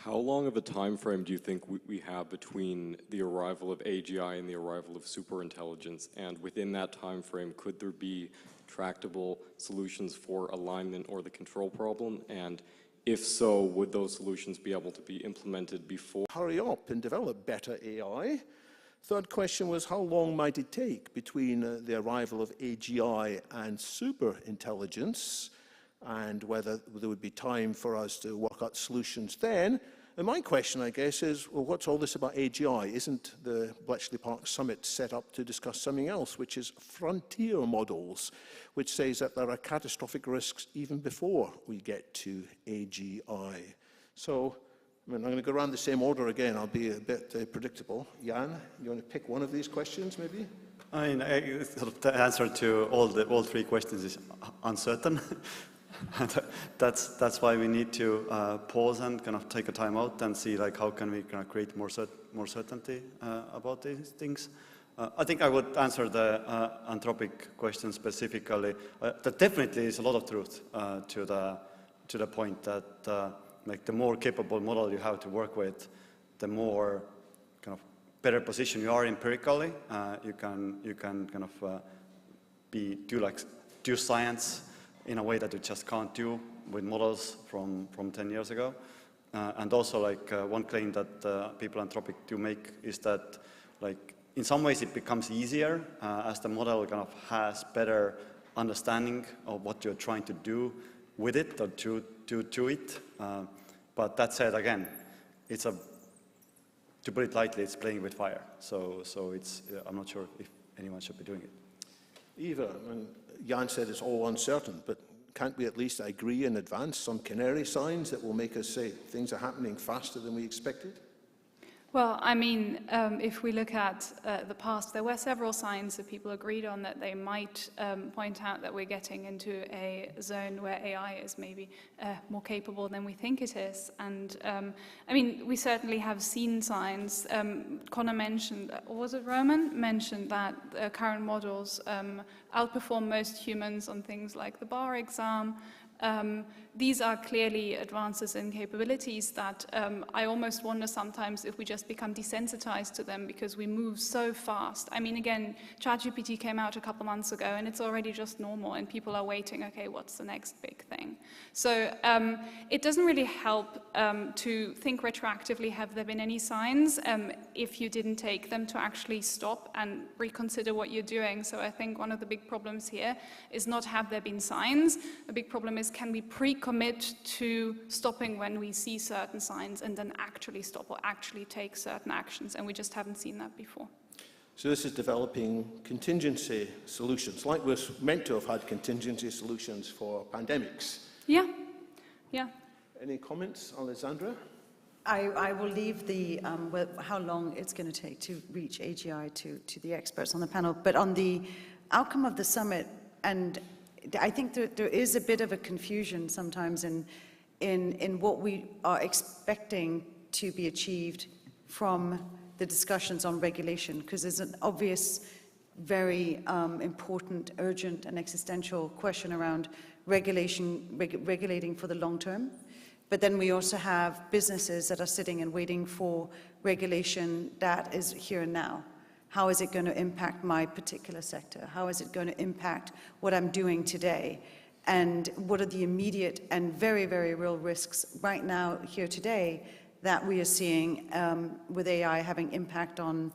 How long of a time frame do you think we have between the arrival of AGI and the arrival of superintelligence? And within that time frame, could there be tractable solutions for alignment or the control problem? And if so, would those solutions be able to be implemented before? Hurry up and develop better AI. Third question was, how long might it take between the arrival of AGI and superintelligence, and whether there would be time for us to work out solutions then? And my question, I guess, is, well, what's all this about AGI? Isn't the Bletchley Park Summit set up to discuss something else, which is frontier models, which says that there are catastrophic risks even before we get to AGI? So, I mean, I'm going to go around the same order again. I'll be a bit predictable. Jan, you want to pick one of these questions, maybe? I mean, sort of the answer to all three questions is uncertain. That's why we need to pause and kind of take a time out and see like how can we kind of create more certainty about these things. I think I would answer the anthropic question specifically. There definitely is a lot of truth to the point that like the more capable model you have to work with, the more kind of better position you are empirically. You can kind of do science in a way that you just can't do with models from 10 years ago. And also, like, one claim that people in Anthropic do make is that, like, in some ways it becomes easier as the model kind of has better understanding of what you're trying to do with it or to it. But that said, again, to put it lightly, it's playing with fire. So it's, I'm not sure if anyone should be doing it. Eva, Jan said it's all uncertain, but can't we at least agree in advance some canary signs that will make us say things are happening faster than we expected? Well, I mean, if we look at the past, there were several signs that people agreed on that they might point out that we're getting into a zone where AI is maybe more capable than we think it is. And I mean, we certainly have seen signs. Connor mentioned, or was it Roman, mentioned that current models outperform most humans on things like the bar exam. These are clearly advances in capabilities that I almost wonder sometimes if we just become desensitized to them because we move so fast. I mean, again, ChatGPT came out a couple months ago and it's already just normal and people are waiting, okay, what's the next big thing? So it doesn't really help to think retroactively, have there been any signs if you didn't take them to actually stop and reconsider what you're doing. So I think one of the big problems here is not have there been signs. The big problem is can we pre-commit to stopping when we see certain signs and then actually stop or actually take certain actions, and we just haven't seen that before. So this is developing contingency solutions, like we're meant to have had contingency solutions for pandemics. Yeah, yeah. Any comments, Alessandra? I will leave the how long it's going to take to reach AGI to the experts on the panel, but on the outcome of the summit, and I think that there is a bit of a confusion sometimes in what we are expecting to be achieved from the discussions on regulation, because there's an obvious, very important, urgent and existential question around regulating for the long term. But then we also have businesses that are sitting and waiting for regulation that is here and now. How is it going to impact my particular sector? How is it going to impact what I'm doing today? And what are the immediate and very, very real risks right now, here today, that we are seeing with AI having impact on,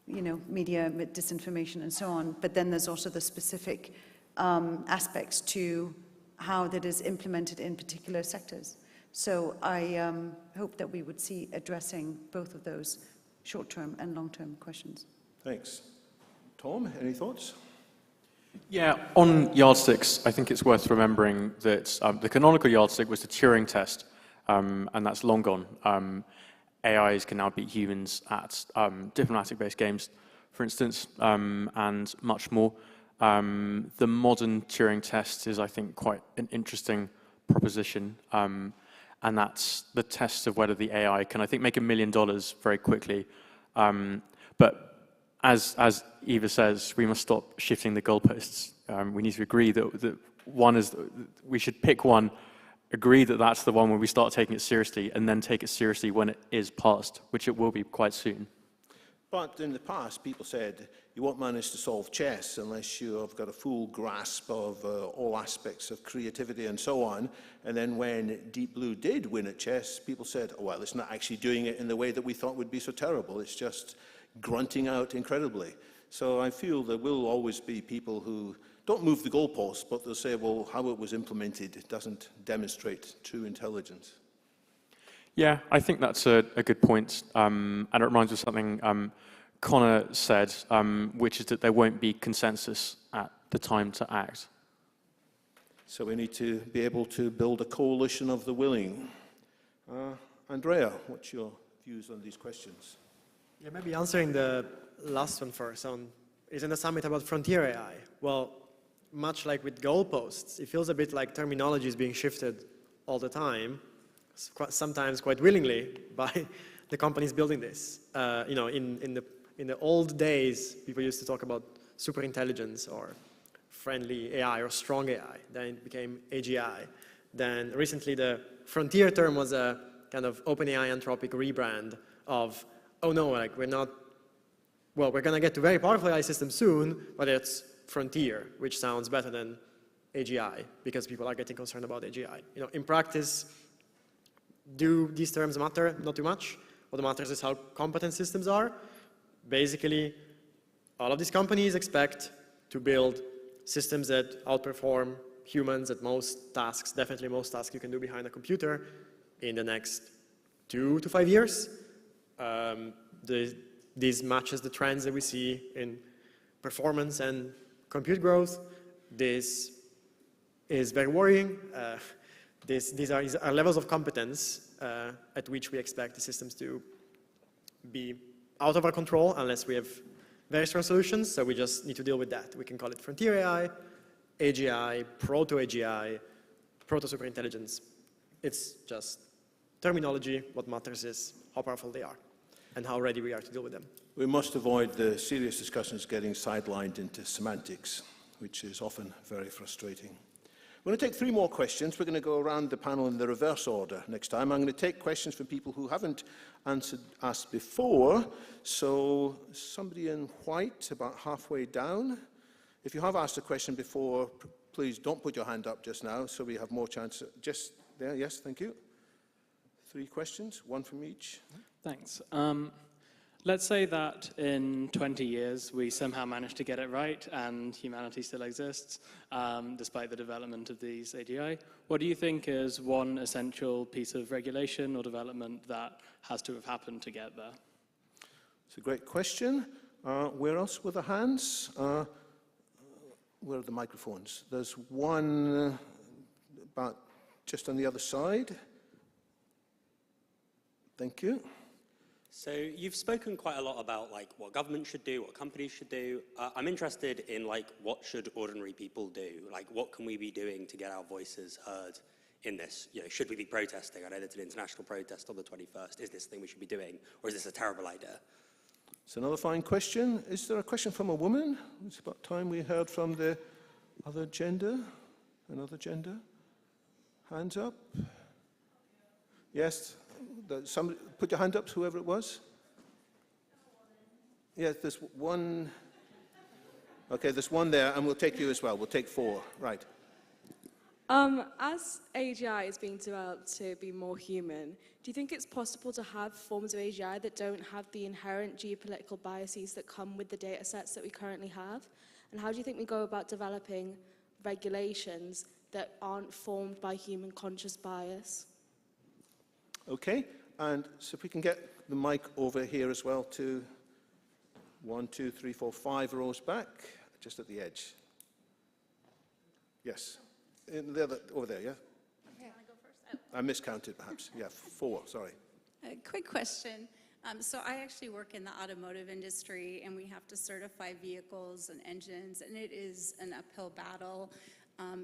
media, disinformation, and so on. But then there's also the specific aspects to how that is implemented in particular sectors. So I hope that we would see addressing both of those short-term and long-term questions. Thanks. Tom, any thoughts? Yeah, on yardsticks, I think it's worth remembering that the canonical yardstick was the Turing test, and that's long gone. AIs can now beat humans at diplomatic-based games, for instance, and much more. The modern Turing test is, I think, quite an interesting proposition, and that's the test of whether the AI can, I think, make $1 million very quickly. But as Eva says, we must stop shifting the goalposts. We need to agree that one is, we should pick one agree that that's the one where we start taking it seriously and then take it seriously when it is passed, which it will be quite soon. But in the past, people said you won't manage to solve chess unless you have got a full grasp of all aspects of creativity and so on. And then when Deep Blue did win at chess, people said, oh, well, it's not actually doing it in the way that we thought would be so terrible. It's just grunting out incredibly. So I feel there will always be people who don't move the goalposts, but they'll say, well, how it was implemented doesn't demonstrate true intelligence. Yeah, I think that's a good point. And it reminds me of something Connor said, which is that there won't be consensus at the time to act. So we need to be able to build a coalition of the willing. Andrea, what's your views on these questions? Yeah, maybe answering the last one first. Isn't the summit about frontier AI? Well, much like with goalposts, it feels a bit like terminology is being shifted all the time, sometimes quite willingly by the companies building this. You know, in the old days, people used to talk about superintelligence or friendly AI or strong AI. Then it became AGI. Then recently, the frontier term was a kind of OpenAI Anthropic rebrand of, oh no, like we're not, well, we're going to get to very powerful AI systems soon, but it's frontier, which sounds better than AGI because people are getting concerned about AGI. You know, in practice, do these terms matter? Not too much. What matters is how competent systems are. Basically, all of these companies expect to build systems that outperform humans at most tasks, definitely most tasks you can do behind a computer in the next 2 to 5 years. This matches the trends that we see in performance and compute growth. This is very worrying. These are levels of competence at which we expect the systems to be out of our control unless we have very strong solutions, so we just need to deal with that. We can call it frontier AI, AGI, proto-AGI, proto-superintelligence. It's just terminology. What matters is how powerful they are and how ready we are to deal with them. We must avoid the serious discussions getting sidelined into semantics, which is often very frustrating. We're going to take 3 more questions. We're going to go around the panel in the reverse order next time. I'm going to take questions from people who haven't asked before. So somebody in white, about halfway down. If you have asked a question before, please don't put your hand up just now so we have more chance. Just there, yes, thank you. 3 questions, 1 from each. Thanks. Let's say that in 20 years we somehow manage to get it right and humanity still exists despite the development of these AGI. What do you think is one essential piece of regulation or development that has to have happened to get there? It's a great question. Where else were the hands? Where are the microphones? There's one about just on the other side. Thank you. So you've spoken quite a lot about like what government should do, what companies should do. I'm interested in like what should ordinary people do? Like what can we be doing to get our voices heard in this? You know, should we be protesting? I know there's an international protest on the 21st. Is this the thing we should be doing, or is this a terrible idea? It's another fine question. Is there a question from a woman? It's about time we heard from the other gender. Another gender. Hands up. Yes. Somebody, put your hand up, whoever it was. Yes, there's one. Okay, there's one there, and we'll take you as well. We'll take 4. Right. As AGI is being developed to be more human, do you think it's possible to have forms of AGI that don't have the inherent geopolitical biases that come with the data sets that we currently have? And how do you think we go about developing regulations that aren't formed by human conscious bias? Okay, and so if we can get the mic over here as well to 1, 2, 3, 4, 5 rows back, just at the edge. Yes, in the other, over there, yeah? Okay, I go first. I miscounted perhaps. Yeah, 4, sorry. A quick question. So I actually work in the automotive industry, and we have to certify vehicles and engines, and it is an uphill battle.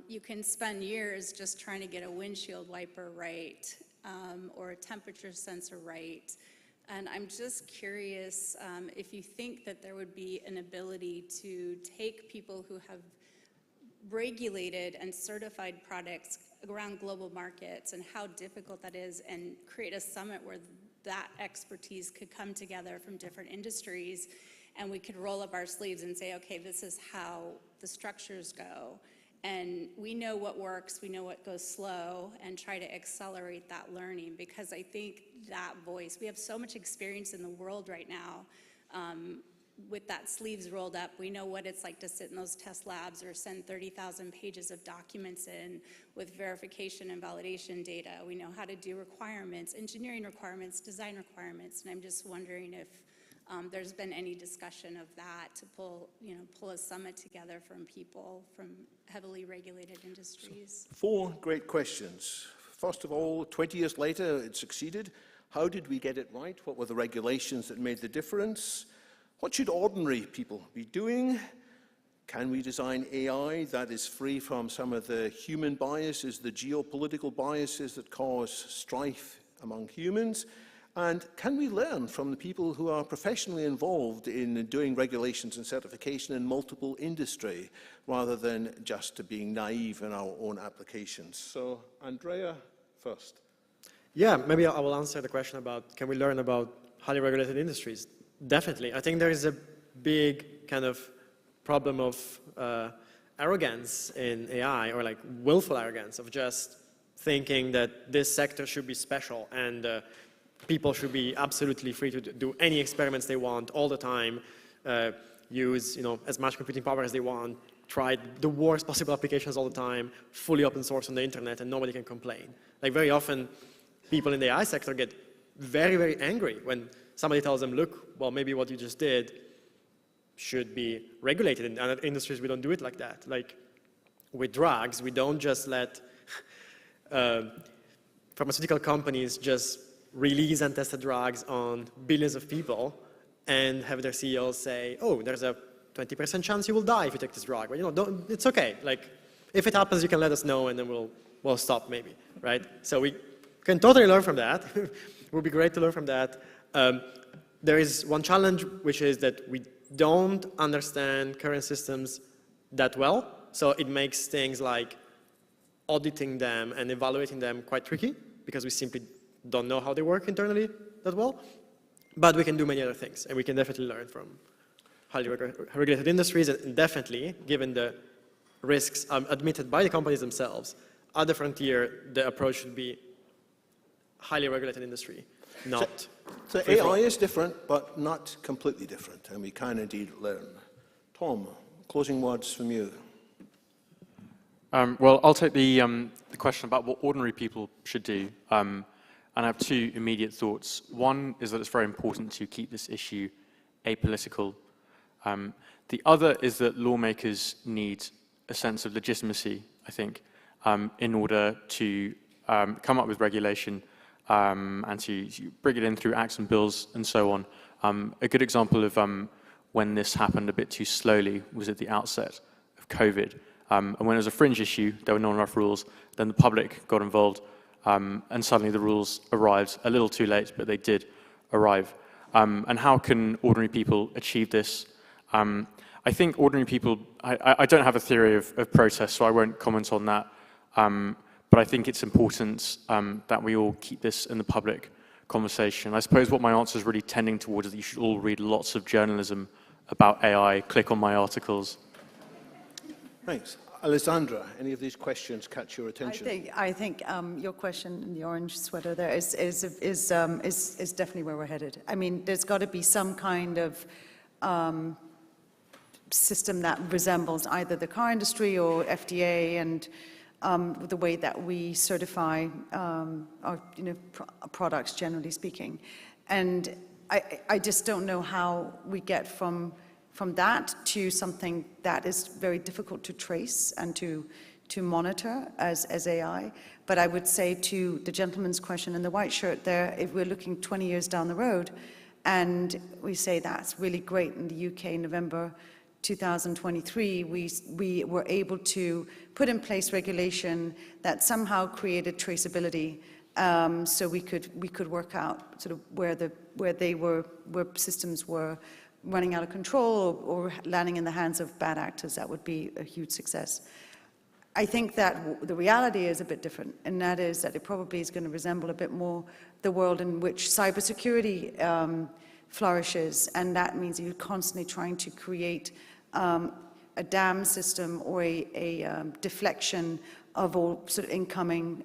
You can spend years just trying to get a windshield wiper right, or a temperature sensor right. And I'm just curious if you think that there would be an ability to take people who have regulated and certified products around global markets and how difficult that is, and create a summit where that expertise could come together from different industries, and we could roll up our sleeves and say, okay, this is how the structures go. And we know what works, we know what goes slow, and try to accelerate that learning, because I think that voice, we have so much experience in the world right now with that sleeves rolled up. We know what it's like to sit in those test labs or send 30,000 pages of documents in with verification and validation data. We know how to do requirements, engineering requirements, design requirements, and I'm just wondering if there's been any discussion of that to pull a summit together from people from heavily regulated industries. So, 4 great questions. First of all, 20 years later, it succeeded. How did we get it right? What were the regulations that made the difference? What should ordinary people be doing? Can we design AI that is free from some of the human biases, the geopolitical biases that cause strife among humans? And can we learn from the people who are professionally involved in doing regulations and certification in multiple industry, rather than just being naive in our own applications? So, Andrea first. Yeah, maybe I will answer the question about, can we learn about highly regulated industries? Definitely. I think there is a big kind of problem of arrogance in AI, or like willful arrogance of just thinking that this sector should be special and people should be absolutely free to do any experiments they want all the time, use as much computing power as they want, try the worst possible applications all the time, fully open source on the internet, and nobody can complain. Like very often, people in the AI sector get very, very angry when somebody tells them, look, well, maybe what you just did should be regulated. In other industries, we don't do it like that. Like with drugs, we don't just let pharmaceutical companies just release untested drugs on billions of people and have their CEOs say, oh, there's a 20% chance you will die if you take this drug. But it's okay. Like, if it happens, you can let us know, and then we'll stop maybe, right? So we can totally learn from that. It would be great to learn from that. There is one challenge, which is that we don't understand current systems that well. So it makes things like auditing them and evaluating them quite tricky, because we simply don't know how they work internally that well. But we can do many other things, and we can definitely learn from highly regulated industries, and definitely, given the risks admitted by the companies themselves, at the frontier, the approach should be highly regulated industry, not... So AI is different, but not completely different, and we can indeed learn. Tom, closing words from you. Well, I'll take the question about what ordinary people should do, and I have 2 immediate thoughts. One is that it's very important to keep this issue apolitical. The other is that lawmakers need a sense of legitimacy, I think, in order to come up with regulation and to bring it in through acts and bills and so on. A good example of when this happened a bit too slowly was at the outset of COVID. And when it was a fringe issue, there were not enough rules, then the public got involved, and suddenly the rules arrived a little too late, but they did arrive. And how can ordinary people achieve this? I think ordinary people, I don't have a theory of protest, so I won't comment on that. But I think it's important that we all keep this in the public conversation. I suppose what my answer is really tending towards is that you should all read lots of journalism about AI, click on my articles. Thanks. Alessandra, any of these questions catch your attention? I think your question in the orange sweater there is definitely where we're headed. I mean, there's got to be some kind of system that resembles either the car industry or FDA, and the way that we certify our products, generally speaking. And I just don't know how we get from that to something that is very difficult to trace and to monitor as AI. But I would say to the gentleman's question in the white shirt there, if we're looking 20 years down the road and we say that's really great in the UK in November 2023, we were able to put in place regulation that somehow created traceability, so we could work out sort of where systems were running out of control or landing in the hands of bad actors. That would be a huge success. I think that the reality is a bit different, and that is that it probably is going to resemble a bit more the world in which cybersecurity flourishes, and that means you're constantly trying to create a dam system or a deflection of all sort of incoming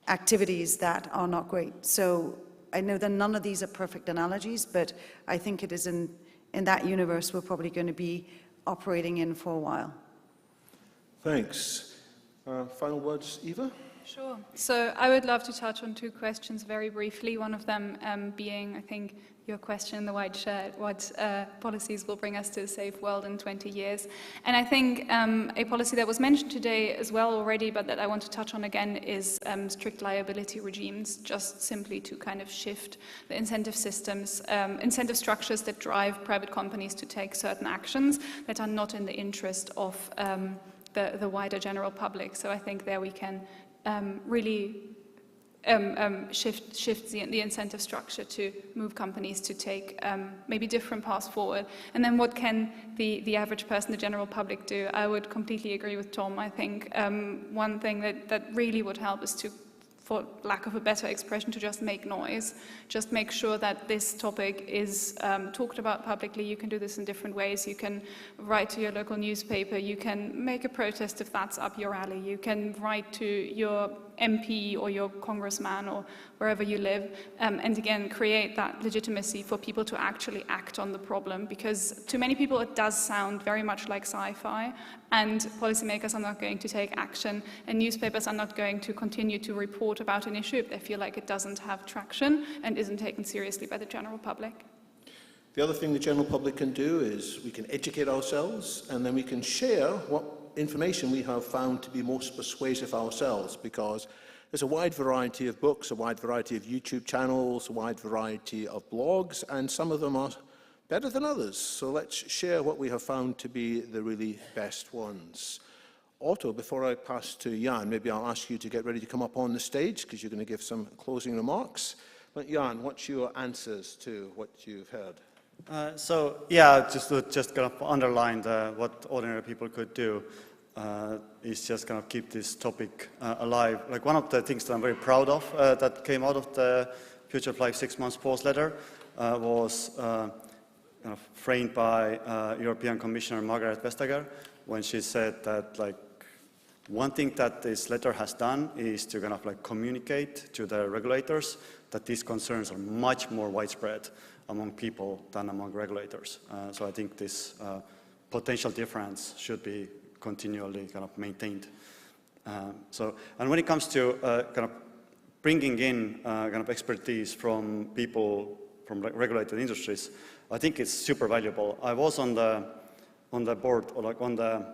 activities that are not great. So I know that none of these are perfect analogies, but I think it is in that universe we're probably going to be operating in for a while. Thanks. Final words, Eva? Sure. So I would love to touch on two questions very briefly. One of them being, I think, your question in the white shirt, what policies will bring us to a safe world in 20 years. And I think a policy that was mentioned today as well already, but that I want to touch on again, is strict liability regimes, just simply to kind of shift the incentive systems, incentive structures that drive private companies to take certain actions that are not in the interest of the wider general public. So I think there we can really shift the incentive structure to move companies to take maybe different paths forward. And then what can the average person, the general public, do? I would completely agree with Tom. I think one thing that really would help is to, for lack of a better expression, to just make noise. Just make sure that this topic is talked about publicly. You can do this in different ways. You can write to your local newspaper. You can make a protest if that's up your alley. You can write to your MP or your congressman or wherever you live, and again, create that legitimacy for people to actually act on the problem, because to many people it does sound very much like sci-fi, and policymakers are not going to take action, and newspapers are not going to continue to report about an issue if they feel like it doesn't have traction and isn't taken seriously by the general public. The other thing the general public can do is we can educate ourselves, and then we can share what information we have found to be most persuasive ourselves, because there's a wide variety of books, a wide variety of YouTube channels, a wide variety of blogs, and some of them are better than others. So let's share what we have found to be the really best ones. Otto, before I pass to Jan, maybe I'll ask you to get ready to come up on the stage, because you're going to give some closing remarks. But Jan, what's your answers to what you've heard? So yeah, just kind of underline what ordinary people could do is just kind of keep this topic alive. Like one of the things that I'm very proud of that came out of the Future of Life 6 months pause letter was kind of framed by European Commissioner Margaret Vestager, when she said that like one thing that this letter has done is to kind of like communicate to the regulators that these concerns are much more widespread among people than among regulators. So I think this potential difference should be continually kind of maintained. And when it comes to kind of bringing in kind of expertise from people from regulated industries, I think it's super valuable. I was on the board, or like on the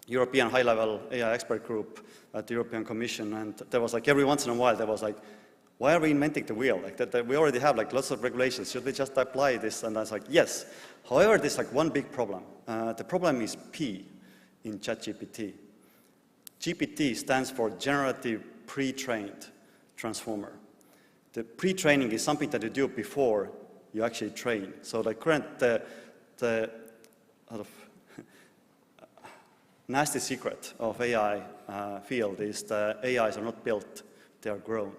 European high-level AI expert group at the European Commission, and there was like every once in a while there was like, why are we inventing the wheel? Like that we already have like lots of regulations. Should we just apply this? And I was like, yes. However, there's like one big problem. The problem is P in ChatGPT. GPT stands for Generative Pre-trained Transformer. The pre-training is something that you do before you actually train. So the current, the sort of nasty secret of AI field is the AIs are not built, they are grown.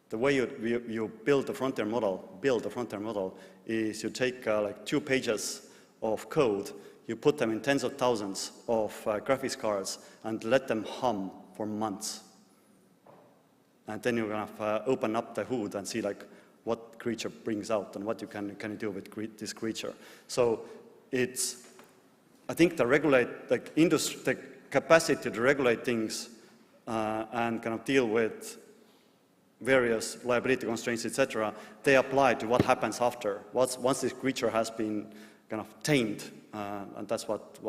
The way you build the frontier model, is you take like 2 pages of code, you put them in tens of thousands of graphics cards and let them hum for months. And then you're going to open up the hood and see like what creature brings out and what you can do with this creature. So it's, I think the industry, the capacity to regulate things and kind of deal with various liability constraints, etc., they apply to what happens after. Once this creature has been kind of tamed, and that's what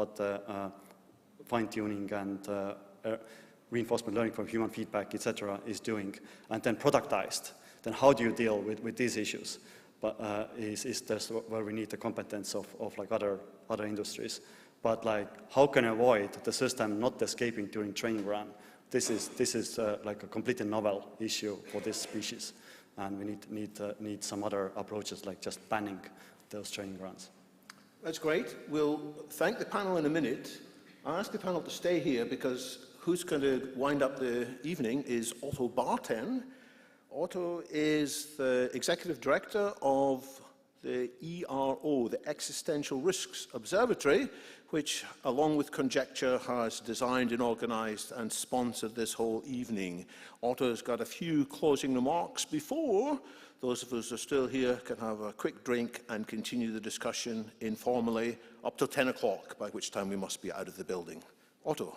fine-tuning and reinforcement learning from human feedback, etc., is doing, and then productized. Then how do you deal with these issues? But is this where we need the competence of like other industries? But like, how can I avoid the system not escaping during training run? This is like a completely novel issue for this species, and we need some other approaches, like just banning those training runs. That's great. We'll thank the panel in a minute, I asked the panel to stay here because who's going to wind up the evening is Otto Barten. Otto is the Executive Director of the ERO, the Existential Risks Observatory, which, along with Conjecture, has designed and organised and sponsored this whole evening. Otto's got a few closing remarks before those of us who are still here can have a quick drink and continue the discussion informally up till 10 o'clock, by which time we must be out of the building. Otto.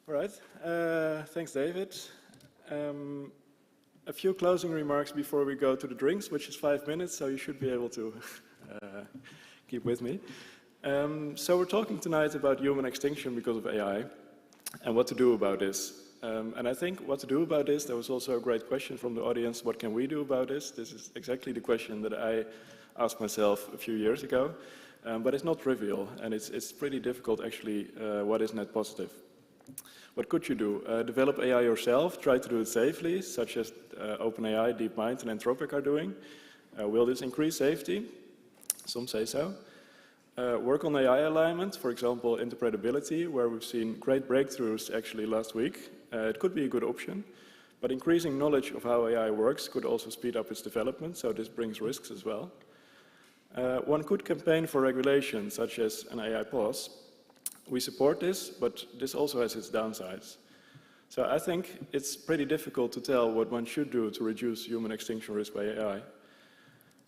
All right. Thanks, David. A few closing remarks before we go to the drinks, which is 5 minutes, so you should be able to keep with me. So we're talking tonight about human extinction because of AI and what to do about this. And I think what to do about this, there was also a great question from the audience, what can we do about this? This is exactly the question that I asked myself a few years ago, but it's not trivial, and it's pretty difficult actually, what is net positive. What could you do? Develop AI yourself, try to do it safely, such as OpenAI, DeepMind, and Anthropic are doing. Will this increase safety? Some say so. Work on AI alignment, for example, interpretability, where we've seen great breakthroughs actually last week. It could be a good option, but increasing knowledge of how AI works could also speed up its development, so this brings risks as well. One could campaign for regulation, such as an AI pause. We support this, but this also has its downsides. So I think it's pretty difficult to tell what one should do to reduce human extinction risk by AI.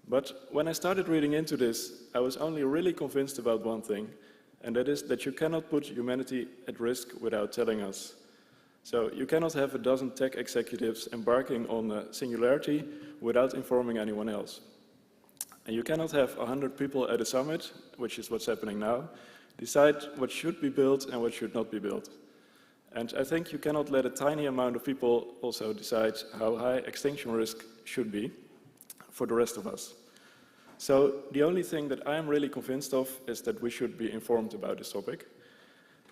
But when I started reading into this, I was only really convinced about one thing, and that is that you cannot put humanity at risk without telling us. So you cannot have a dozen tech executives embarking on a singularity without informing anyone else. And you cannot have 100 people at a summit, which is what's happening now, decide what should be built and what should not be built. And I think you cannot let a tiny amount of people also decide how high extinction risk should be for the rest of us. So the only thing that I am really convinced of is that we should be informed about this topic.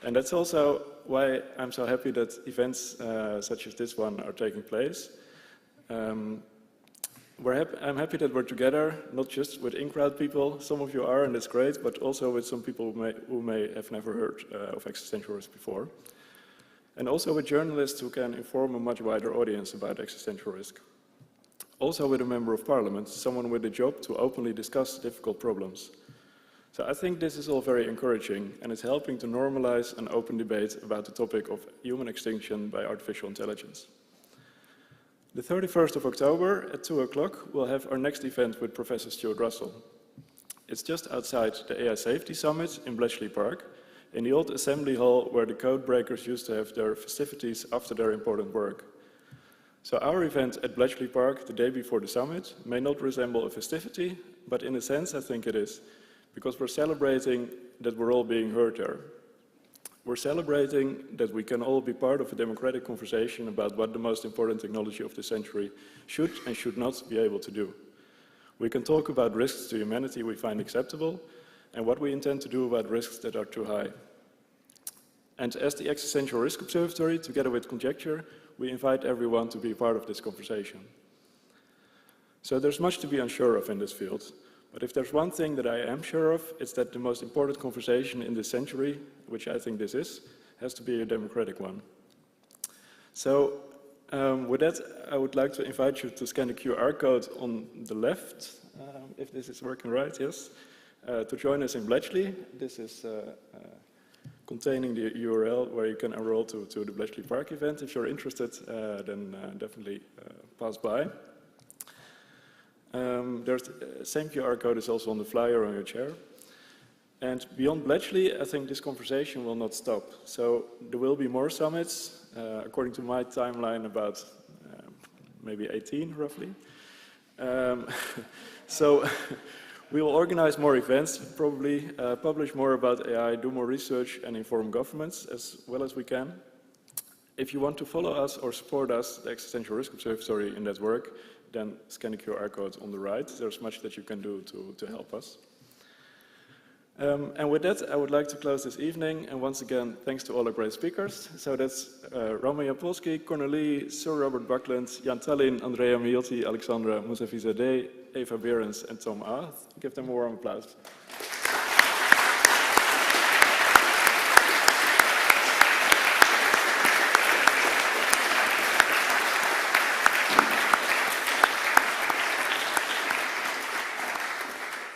And that's also why I'm so happy that events such as this one are taking place. I'm happy that we're together, not just with in-crowd people, some of you are, and that's great, but also with some people who may have never heard of existential risk before. And also with journalists who can inform a much wider audience about existential risk. Also with a member of parliament, someone with a job to openly discuss difficult problems. So I think this is all very encouraging, and it's helping to normalize an open debate about the topic of human extinction by artificial intelligence. The 31st of October at 2 o'clock, we'll have our next event with Professor Stuart Russell. It's just outside the AI Safety Summit in Bletchley Park, in the old assembly hall where the code breakers used to have their festivities after their important work. So our event at Bletchley Park the day before the summit may not resemble a festivity, but in a sense I think it is, because we're celebrating that we're all being heard there. We're celebrating that we can all be part of a democratic conversation about what the most important technology of the century should and should not be able to do. We can talk about risks to humanity we find acceptable and what we intend to do about risks that are too high. And as the Existential Risk Observatory, together with Conjecture, we invite everyone to be part of this conversation. So there's much to be unsure of in this field. But if there's one thing that I am sure of, it's that the most important conversation in this century, which I think this is, has to be a democratic one. So with that, I would like to invite you to scan the QR code on the left, if this is working right, yes, to join us in Bletchley. This is containing the URL where you can enroll to the Bletchley Park event. If you're interested, then definitely pass by. There's the same QR code is also on the flyer on your chair. And beyond Bletchley, I think this conversation will not stop. So there will be more summits, according to my timeline, about maybe 18 roughly. So we will organize more events, probably publish more about AI, do more research and inform governments as well as we can. If you want to follow us or support us, the Existential Risk Observatory, in that work, then scan the QR code on the right. There's much that you can do to help us. And with that, I would like to close this evening. And once again, thanks to all our great speakers. So that's Roman Yampolskiy, Leahy, Sir Robert Buckland, Jan Tallinn, Andrea Miilti, Alexandra Moussavi-Zadeh, Eva Behrens, and Tom Arth. Give them a warm applause.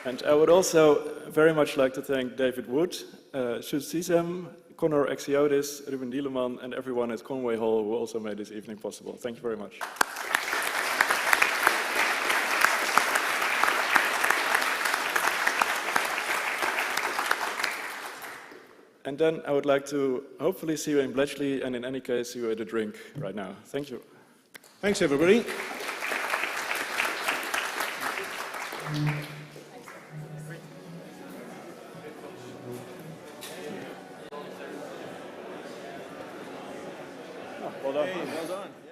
And I would also very much like to thank David Wood, Shu Sisem, Connor Exiotis, Ruben Dieleman, and everyone at Conway Hall who also made this evening possible. Thank you very much. And then I would like to hopefully see you in Bletchley, and in any case, see you at a drink right now. Thank you. Thanks, everybody. Well done. Hey, well done.